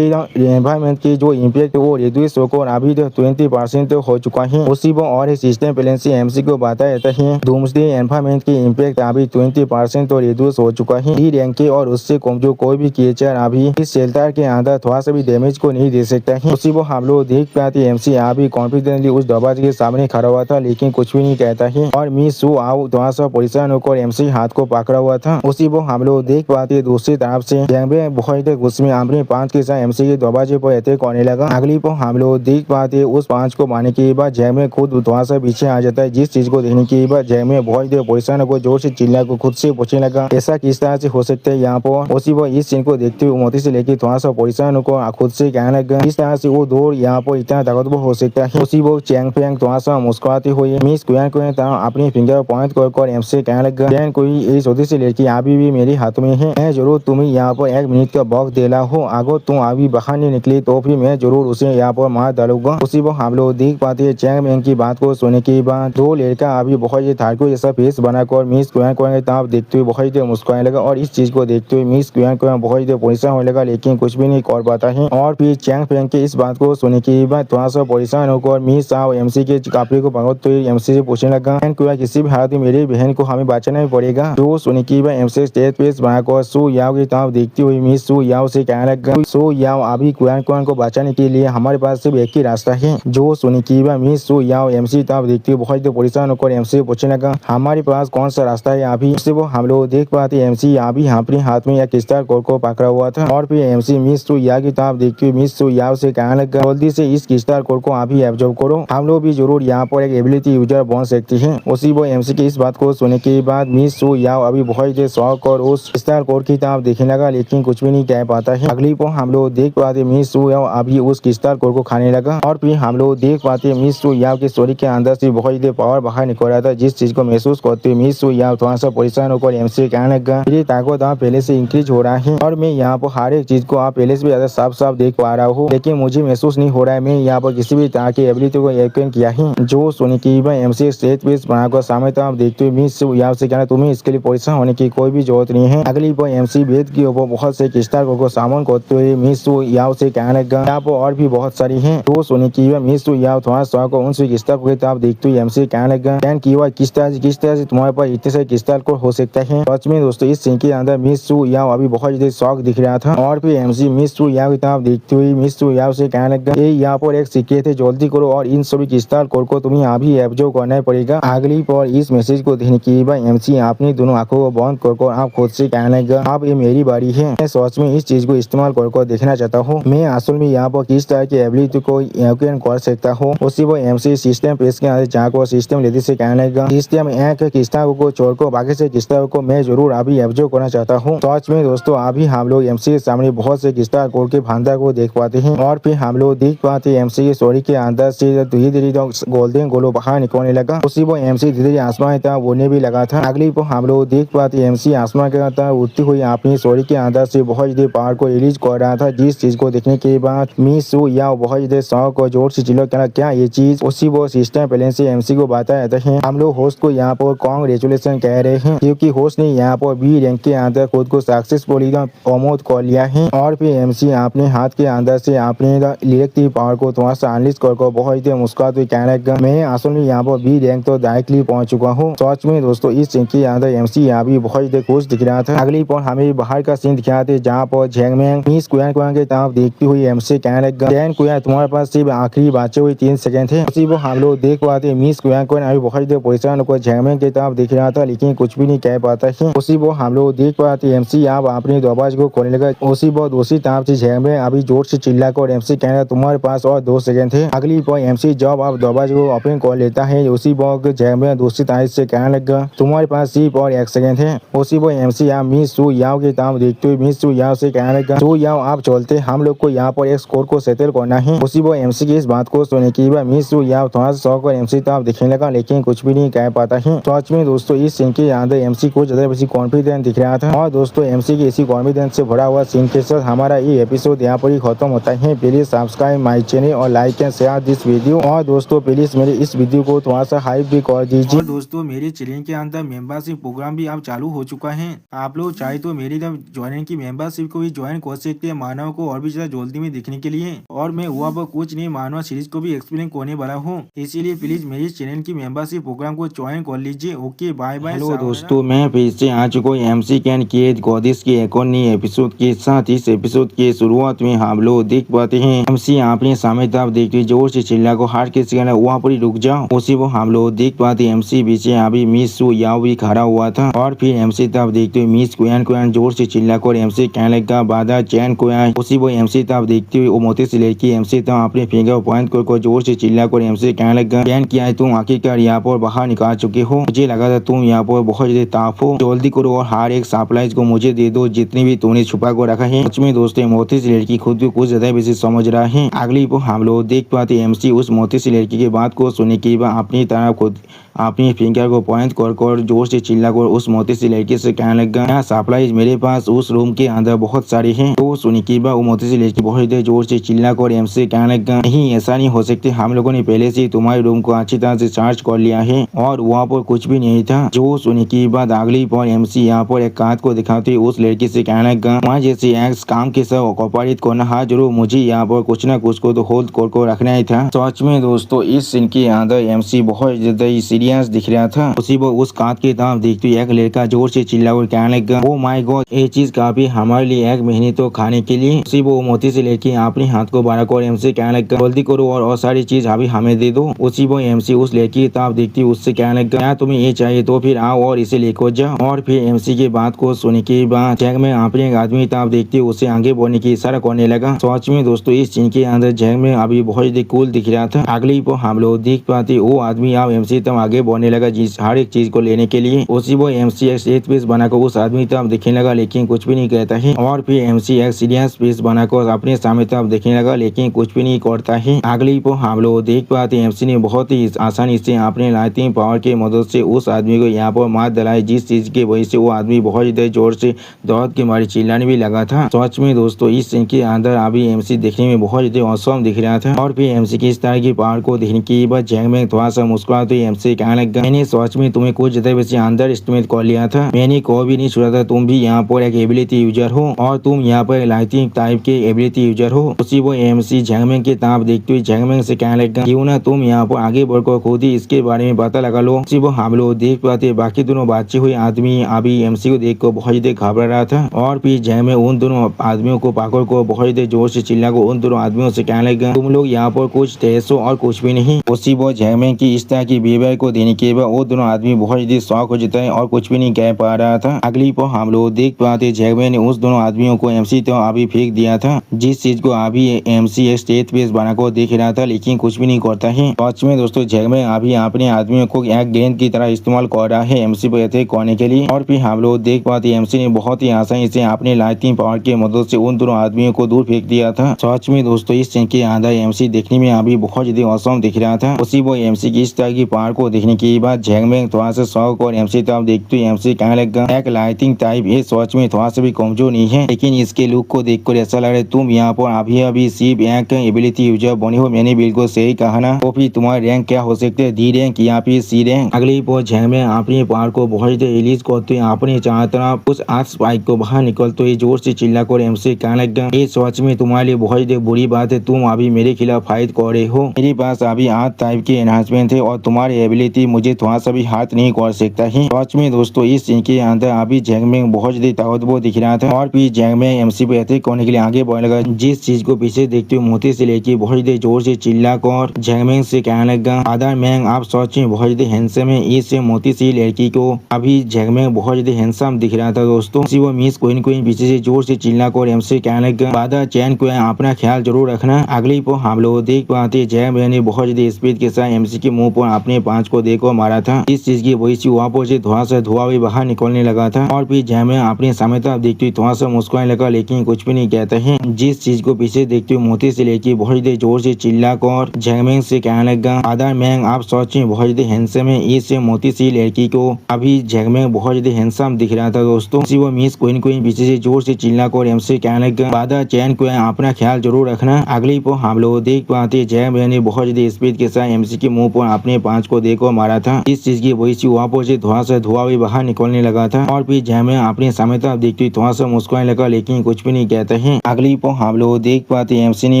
एनवायरमेंट की जो इम्पैक्ट वो रिड्यूस होकर अभी 20% हो चुका है। उसी वो और सिस्टम प्लेन से एमसी को बताया जाता है डूम्सडे एनवायरमेंट की इम्पैक्ट अभी 20% तो रिड्यूस हो चुका है। डी रैंक के और उससे कमजोर कोई भी क्रिएचर अभी इस शेल्टर के अंदर थोड़ा सा भी डैमेज को नहीं दे सकता है। उसी वो हम लोग देख पाते एमसी अभी कॉन्फिडेंटली उस दरवाजे के सामने खड़ा हुआ था लेकिन कुछ भी नहीं कहता है और मिस सू आओ थोड़ा सा परेशान होकर एमसी हाथ को पकड़ा हुआ था। उसी वो हम लोग देख पाते दूसरी तरफ से जैंगमैन बहुत गुस्से में अपने पांच के साथ एमसी के दरवाजे पर अटैक करने लगा। अगली पर हम लोग देख पाते उस पांच को मारने के बाद जैंगमैन खुद थोड़ा सा पीछे आ जाता है जिस चीज को देखने के बाद जैंगमैन बहुत परेशान होकर जोर से चिल्ला को खुद से पूछने लगा ऐसा किस तरह से हो सकता है यहाँ पर। उसी वो इस सीन को देखते हुए मोती से लेकर थोड़ा सा परेशान होकर खुद से कहने लगा इस तरह से वो दौड़ यहाँ पर इतना ताकतवर हो सकता है। उसी वो चैंग फैंग थोड़ा सा मुस्कुराते हुए मिस कुयान को अपने फिंगर पॉइंट कर एमसी कहने लगा कैन कोई इस छोटी सी लड़की अभी भी मेरे हाथ में है मैं जरूर तुम्हें यहाँ पर 1 मिनट का वक्त देला हो अगर तुम अभी बाहर नहीं निकली तो फिर मैं जरूर उसे यहाँ पर मार डालूंगा। उसी वो हम लोग देख पाते हैं चैंगमैन की बात को सुनने के बाद दो लड़का अभी बहुत थारको जैसा फेस बनाकर मिस कुयान को देखते हुए बहुत मुस्कुराने लगा और इस चीज को देखते हुए मिस कुयान को बहुत परेशान होने लगा लेकिन कुछ भी नहीं कर पाता है। और फिर चैंग फैंग के इस बात को सुनने के बाद थोड़ा सा परेशान होकर मिस साव एमसी के कपड़े को पकड़ते हुए एमसी से पूछने लगा किसी भी हालत में मेरी बहन को हमें बचाना ही पड़ेगा। जो सुनने के बाद एमसी स्टेज पेस बनाकर सू याओ की तरफ देखती हुई मिस सू याओ से कहने लगा सू याओ अभी कुयान को बचाने के लिए हमारे पास सिर्फ एक ही रास्ता है। जो सुनने के बाद मिस सू याओ एमसी तरफ देखती हुई बहुत परेशान होकर एमसी पूछने लगा हमारे पास कौन सा रास्ता है। अभी उससे वो हम लोग देख पाते एमसी अभी अपने हाथ में एक क्रिस्टल कोड को पकड़ा हुआ था और फिर एमसी मिस सू याओ की तरफ देखती हुई मिस सू याओ से कहने लगा जल्दी से इस क्रिस्टल कोड को अभी एब्जॉर्ब करो हम लोग भी जरूर यहाँ पर एक एबिलिटी यूजर बन सकते हैं। उसी वो एमसी की इस बात को सुनने के बाद मिस सू याओ अभी बहुत शौक और उस क्रिस्टल कोड की तरफ देखने लगा लेकिन कुछ भी नहीं कह पाता है। अगली पर हम लोग देख पाते मिस सू याओ अभी उस क्रिस्टल कोड को खाने लगा और फिर हम लोग देख पाते मिस सू याओ की स्टोरी के अंदर से बहुत पावर बाहर निकल रहा था जिस चीज को महसूस करते हुए मिस सू याओ थोड़ा सा परेशान होकर एमसी कहने लगा मेरी ताकत पहले से इंक्रीज हो रहा है और मैं यहाँ पर हर एक चीज को आप पहले से भी ज्यादा साफ साफ देख पा रहा हूँ लेकिन मुझे महसूस नहीं हो रहा है मैं यहाँ पर किसी भी तरह की एबिलिटी को एक्टिवेट किया है। जो सुनी की एमसी स्टेज पेस बनाकर सामने तरफ देखते हुए मिस याओ से कहना तुम्हें इसके लिए परेशान होने की कोई भी जरूरत नहीं है। अगली पर एमसी बेद के ऊपर बहुत से क्रिस्टल को सामन करते हुए मिस याओ से कहने लगा यहाँ पर और भी बहुत सारी है। तो सुनी की मिस याओ थोड़ा सा उन क्रिस्टल को तरफ देखते हुए एमसी कहने लगा कैन की किस तरह से तुम्हारे पास इतने से क्रिस्टल को हो सकता है। सच में दोस्तों इस सीन के अंदर मिस याओ अभी बहुत ज्यादा शौक दिख रहा था और फिर एमसी मिस याओ की तरफ देखते हुए मिस याओ से कहने लगा ये यहाँ पर एक सीक्रेट है जल्दी करो और इन सभी क्रिस्टल कोड को तुम्हें अभी एब्जॉर्ब करना ही पड़ेगा। अगली पर इस मैसेज को देखने के बाद एमसी अपनी दोनों आंखों को बंद कर आप खुद से कहने लगा अब ये मेरी बारी है मैं सच में इस चीज को इस्तेमाल कर देखना चाहता हूँ मैं असल में यहाँ पर किस तरह की एबिलिटी को एक्टिवेट कर सकता हूँ। उसी वो एमसी सिस्टम पेश के अंदर जाकर सिस्टम लेडी से कहने लगा सिस्टम एक क्रिस्टल को छोड़कर बाकी से क्रिस्टल को मैं जरूर अभी एब्जॉर्ब करना चाहता हूँ। सच में दोस्तों अभी हम लोग एमसी के सामने बहुत से क्रिस्टल कोड के भांडा को देख पाते हैं और फिर हम लोग देख पाते हैं एमसी की स्टोरी के अंदर से धीरे धीरे गोल्डन गोलो बाहर निकलने लगा। उसी वो एमसी धीरे धीरे आसमान था उड़ने भी लगा था। अगली पर हम लोग देख पाते एमसी आसमान के अंदर उड़ती हुई अपनी स्टोरी के अंदर से बहुत ज्यादा पावर को रिलीज कर रहा था जिस चीज को देखने के बाद मिस या बहुत ज्यादा शौक और जोर से चिल्ला क्या ये चीज। उसी वो सिस्टम पहले से एमसी को बताया जाता है हम लोग होस्ट को यहाँ पर कांग्रेचुलेशन कह रहे हैं क्योंकि होस्ट ने यहाँ पर बी रैंक के अंदर खुद को सक्सेसफुली प्रमोट कर लिया है। और फिर एमसी अपने हाथ के अंदर से अपने इलेक्ट्रिक पावर को थोड़ा सा अनलिस्ट कर बहुत मुस्कुराते हुए कहने लगा मैं असल में यहाँ पर बी रैंक तो डायरेक्टली पहुंच चुका हूँ। सच में दोस्तों इस सीन के अंदर एमसी यहाँ भी बहुत खुश दिख रहा था। अगली पर हमें बाहर का सीन दिख रहा था जहाँ पर जैंगमैन मिस कुयान के तरफ देखती हुई एमसी कहने लगा कैन कुयान तुम्हारे पास सिर्फ आखिरी बचे हुए 3 सेकंड थे। उसी वो हम लोग देख पाते मिस कुयान अभी बहुत परेशान होकर जैंगमैन की तरफ देख रहा था लेकिन कुछ भी नहीं कह पाता है। उसी वो हम लोग देख पाते एमसी आप अपने दरवाजे को खोलने लगा उसी बहुत दूसरी तरफ से झैंगमैंग अभी जोर से चिल्ला कर एमसी कहना तुम्हारे पास और 2 सेकंड थे। अगली पर एमसी जब अब दोबारा को अपने कॉल लेता है उसी पर झैंगमैंग दूसरी तरफ से कहने लगा तुम्हारे पास सिर्फ और 1 सेकंड है। उसी पर एमसी यहाँ मिस सू याओ की तरफ देखते हुए मिस सू याओ से कहने लगा सू याओ आप चलते हम लोग को यहाँ पर एक स्कोर को सेटल करना है। उसी पर एमसी की इस बात को सुनने के बाद मिस सू याओ थोड़ा सा शौक और एमसी तरफ दिखने लगा लेकिन कुछ भी नहीं कह पाता है। सच में दोस्तों इस सीन के अंदर एमसी को ज्यादा बेसी कॉन्फिडेंस दिख रहा था और दोस्तों एमसी की इसी कॉन्फिडेंस से भरा हुआ सीन के साथ हमारा ये एपिसोड यहाँ पर ही खत्म होता है। प्लीज सब्सक्राइब माई चैनल और like and share this video और दोस्तों प्लीज मेरे इस वीडियो को थोड़ा सा हाइप भी कर दीजिए। और दोस्तों मेरे चैनल के अंदर मेंबरशिप प्रोग्राम भी अब चालू हो चुका है। आप लोग चाहे तो मेरी ज्वाइन की मेंबरशिप को भी ज्वाइन कर सकते हैं मानव को और भी ज्यादा जल्दी में दिखने के लिए। और मैं हुआ पर कुछ नहीं मानव सीरीज को भी एक्सप्लेन करने वाला हूँ, इसीलिए प्लीज मेरी चैनल की मेंबरशिप प्रोग्राम को ज्वाइन कर लीजिए। Okay bye bye. हेलो दोस्तों मैं फिर से आ चुका हूँ एमसी कैन किएद गॉडिस के एक और नई एपिसोड के साथ। इस एपिसोड के शुरुआत में हम लोग देख पाते हैं एमसी अपने सामने तरफ देखते जोर से चिल्ला को हार के सिखाना वहाँ पर ही रुक जाओ। उसी वो हम लोग देख पाते एमसी पीछे अभी मिस सू याओ भी खड़ा हुआ था और फिर एमसी तरफ देखते हुए मिस कुयान जोर से चिल्ला कर एमसी कहने लगा बाधा चैन कुयान। उसी वो एमसी तरफ देखते हुए वो मोती से लड़की एमसी तरफ अपने फिंगर पॉइंट कर जोर से चिल्ला कर एमसी कहने लगा चैन किया है तुम आखिरकार यहाँ पर बाहर निकाल चुके हो। मुझे लगा था तुम यहाँ पर बहुत ज्यादा ताफ हो, जल्दी करो और हर एक सरप्राइज को मुझे दे दो जितनी भी तुमने छुपा कर रखा है। सच में दोस्तों मोती से लड़की खुद को कुछ ज्यादा बेसी समझ रहा है। अगली पर हम लोग देख पाते एमसी उस मोती से लड़की की बात को सुनने के बाद अपनी तरफ खुद अपनी फिंगर को पॉइंट कर जोर से चिल्ला कर उस मोती से लड़की से कहने लगा यहाँ सरप्राइज मेरे पास उस रूम के अंदर बहुत सारे हैं। तो सुनने के बाद वो मोती से लड़की बहुत देर जोर से चिल्ला कर एमसी कहने लगा नहीं ऐसा नहीं हो सकते, हम लोगों ने पहले से तुम्हारे रूम को अच्छी तरह से सर्च कर लिया है और वहाँ पर कुछ भी नहीं था। जो सुनने के बाद अगली पर एमसी यहाँ पर एक कार्ड को दिखाते उस लड़की से कहने लगा वहाँ जैसे एक्स काम के साथ कोऑपरेट करना हाँ जरूर, मुझे यहाँ पर कुछ न कुछ को तो होल्ड कर रखना ही था। सच में दोस्तों इस सीन के अंदर एमसी बहुत ज्यादा सीरियस दिख रहा था। उसी वो उस कार्ड की तरफ देखते एक लड़का जोर से चिल्ला कर कहने लगा ओ माय गॉड ये चीज काफी हमारे लिए 1 महीने तो खाने के लिए। उसी वो मोती से लेके अपने हाथ को बड़ा कर एमसी कहने लगा जल्दी करो और सारी चीज अभी हमें दे दो। उसी वो एमसी उस लड़की की तरफ देखती उससे कहने लगा क्या तुम्हें ये चाहिए तो फिर आओ और इसे लेकर जाओ। और फिर एमसी की बात को सुनने के बाद झैंगमैंग अपने आदमी तरफ देखती उसे आगे बढ़ने की इशारा करने लगा। सच में दोस्तों इस सीन के अंदर झैंगमैंग अभी बहुत कूल दिख रहा था। अगली पर हम लोग देख पाते वो आदमी अब एमसी तब आगे बढ़ने लगा जिस हर एक चीज को लेने के लिए। उसी वो एमसी एक पीस बनाकर उस आदमी तरफ देखने लगा लेकिन कुछ भी नहीं कहता है। और फिर एमसी एक सीरियस पीस बनाकर अपने सामने तरफ देखने लगा लेकिन कुछ भी नहीं करता है। अगली पर हम लोग देख पाते एमसी ने बहुत ही आसानी से अपने लाइटिंग पावर की मदद से उस आदमी को यहाँ पर मार दिलाई जिस चीज की वजह से वो आदमी बहुत ज्यादा जोर से दर्द के मारे चिल्लाने भी लगा था। सच में दोस्तों इस सीन के अंदर अभी एमसी देखने में बहुत ज्यादा औसम दिख रहा था। और फिर एमसी की इस तरह की पावर को देखने के बाद झैंगमैंग थोड़ा सा मुस्कुराते एमसी कहने लगा मैंने सच में तुम्हें कुछ ज्यादा वैसे अंदर एस्टिमेट कर लिया था, मैंने कोई भी नहीं छोड़ा था। तुम भी यहाँ पर एक एबिलिटी यूजर हो और तुम यहाँ पर लाइटिंग टाइप के एबिलिटी यूजर हो। उसी वो एमसी झैंगमैंग की तरफ देखते हुए झैंगमैंग से कहने लगा क्यों ना तुम यहाँ पर आगे बढ़कर खुद ही इसके बारे में पता लगा लो। उसी वो हम लोग देख पाते बाकी दोनों बच्चे हुए आदमी अभी एमसी को देख कर बहुत ज्यादा घबरा रहा था। और फिर झैंगमैंग उन दोनों आदमियों को पाकर को बहुत ज्यादा जोर से चिल्ला को उन दोनों आदमियों से कहने लगा तुम लोग यहाँ पर कुछ तेजो और कुछ भी नहीं। उसी वो झैंगमैंग की इस तरह की बिहेवियर को देने के बाद वो दोनों आदमी बहुत ज्यादा शौक हो जाता है और कुछ भी नहीं कह पा रहा था। अगली पर हम लोग देख पाते झैंगमैंग ने उस दोनों आदमियों को एमसी तो अभी फेंक दिया था जिस चीज को अभी एमसी स्टेट पेज बनाकर देख रहा था लेकिन कुछ भी नहीं करता है। सच में दोस्तों झैंगमैंग अभी अपने आदमियों को एक गेंद की तरह इस्तेमाल कर रहा है एमसी पर अटैक करने के लिए। और फिर हम लोग देख पाते एमसी ने बहुत ही आसानी से अपने लाइटिंग पावर की मदद से उन दोनों आदमियों को दूर फेंक दिया था। सच में दोस्तों इस सीन के अंदर एमसी देखने में अभी बहुत ज्यादा औसम दिख रहा था। उसी वो एमसी की इस तरह की पावर को देखने के बाद झैंगमैंग थोड़ा सा शौक और एमसी तरफ देखते हुए एमसी कहने लगा एक लाइटिंग टाइप ये सच में थोड़ा सा भी कमजोर नहीं है लेकिन इसके लुक को देखकर ऐसा लग रहा है तुम यहाँ पर अभी सिर्फ एक एबिलिटी यूजर बने हो। मैंने बिल्कुल सही कहा ना। तो फिर तुम्हारा रैंक क्या हो सकते हैं डी रैंक या फिर सी रैंक। अगली पर झैंगमैंग अपनी पावर को बहुत रिलीज करते हुए अपने चारों तरफ उस आग स्पाइक को बाहर निकलते हुए जोर से चिल्ला कर एमसी कहने लगा ये सच में तुम्हारे लिए बहुत बुरी बात है, तुम अभी मेरे खिलाफ फाइट कर रहे हो। मेरे पास अभी आग टाइप के एनहांसमेंट है और तुम्हारी एबिलिटी मुझे थोड़ा सा भी हाथ नहीं कर सकता है। सच में दोस्तों इस सीन के अंदर अभी झैंगमैंग बहुत ज्यादा ताकतवर दिख रहा था। और फिर झैंगमैंग एमसी पे अटैक करने के लिए आगे बढ़ने लगा जिस चीज को पीछे देखते हुए मोती से लेके बहुत ज्यादा जोर से चिल्ला कर झैंगमैंग से कहने लगा फादर मैंग आप सच में बहुत ज्यादा हैंडसम है। इस मोती सी लड़की को अभी झैंगमैंग बहुत ज्यादा हैंडसम दिख रहा था दोस्तों। वो मिस क्वीन पीछे से जोर से चिल्ला कर एमसी कहने लगा बादल चैन को अपना ख्याल जरूर रखना। अगली पर हम लोग देख पाते जय ने बहुत ज्यादा स्पीड के साथ एमसी के मुंह पर अपने पांच को देखो मारा था। इस चीज की वजह से वहाँ पर से धुआं भी बाहर निकलने लगा था और फिर जय अपने सामने तरफ देखते हुए थोड़ा सा मुस्कुराने लगा लेकिन कुछ भी नहीं कहता है। जिस चीज को पीछे देखते हुए मोती से लेके बहुत ज्यादा जोर से चिल्ला कर जैंगमैंग से कहने लगा फादर मैंग आप सच में बहुत ज्यादा हैंडसम है। इस मोती सी लड़की को अभी जैंगमैंग बहुत ज्यादा हैंडसम दिख रहा था दोस्तों। वो मिस क्वीन को पीछे से जोर से चिल्ला कर एमसी कहने लगा बादल चैन को अपना ख्याल जरूर रखना। अगली पर हम लोग देख पाते जय ने बहुत ज्यादा स्पीड के साथ एमसी के मुंह पर अपने पांच को देखो मारा था। इस चीज की वजह से वहाँ पर से धुआं भी बाहर निकलने लगा था और फिर जय अपने सामने तरफ देखते हुए थोड़ा सा मुस्कुराने लगा लेकिन कुछ भी नहीं कहता है। अगली पर हम लोग देख पाते एमसी ने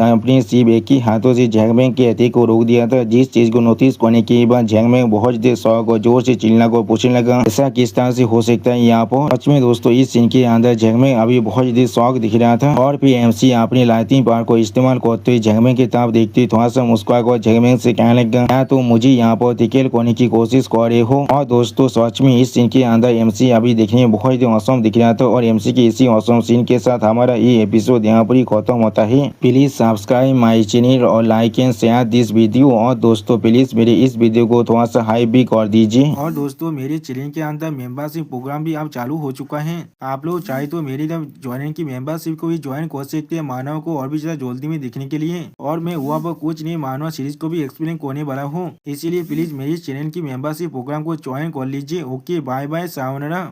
अपने सिर्फ एक ही हाथों से जैंगमैंग के अटैक को रोक दिया था। जिस चीज को नोटिस करने के बाद जैंगमैंग बहुत ज्यादा शौक और जोर से चिल्ला को पूछने लगा ऐसा किस तरह से हो सकता है यहाँ पर। सच में दोस्तों इस सीन के अंदर जैंगमैंग अभी बहुत ज्यादा शौक दिख रहा था और फिर एमसी अपनी लाइटिंग पावर को इस्तेमाल करते हुए जैंगमैंग की तरफ देखते थोड़ा सा मुस्कुरा कर जैंगमैंग से कहने लगा क्या तो मुझे यहाँ पर टिकल करने की कोशिश कर रहे हो। और दोस्तों सच में इस सीन के अंदर एमसी अभी देखने में बहुत ज्यादा औसम दिख रहा था और एमसी के इसी औसम सीन के साथ हमारा ये एपिसोड यहाँ पर ही खत्म होता है। प्लीज सब्सक्राइब माई चैनल और like and share this video. और दोस्तों प्लीज मेरे इस वीडियो को थोड़ा सा हाइप भी कर दीजिए। और दोस्तों मेरे चैनल के अंदर मेंबरशिप प्रोग्राम भी अब चालू हो चुका है। आप लोग चाहे तो मेरी ज्वाइन की मेंबरशिप को भी ज्वाइन कर सकते हैं मानव को और भी ज्यादा जल्दी में देखने के लिए। और मैं वहाँ पर कुछ नहीं मानव सीरीज को भी एक्सप्लेन करने वाला हूँ, इसीलिए प्लीज मेरी चैनल की मेंबरशिप प्रोग्राम को ज्वाइन कर लीजिए। Okay bye bye सावनरा।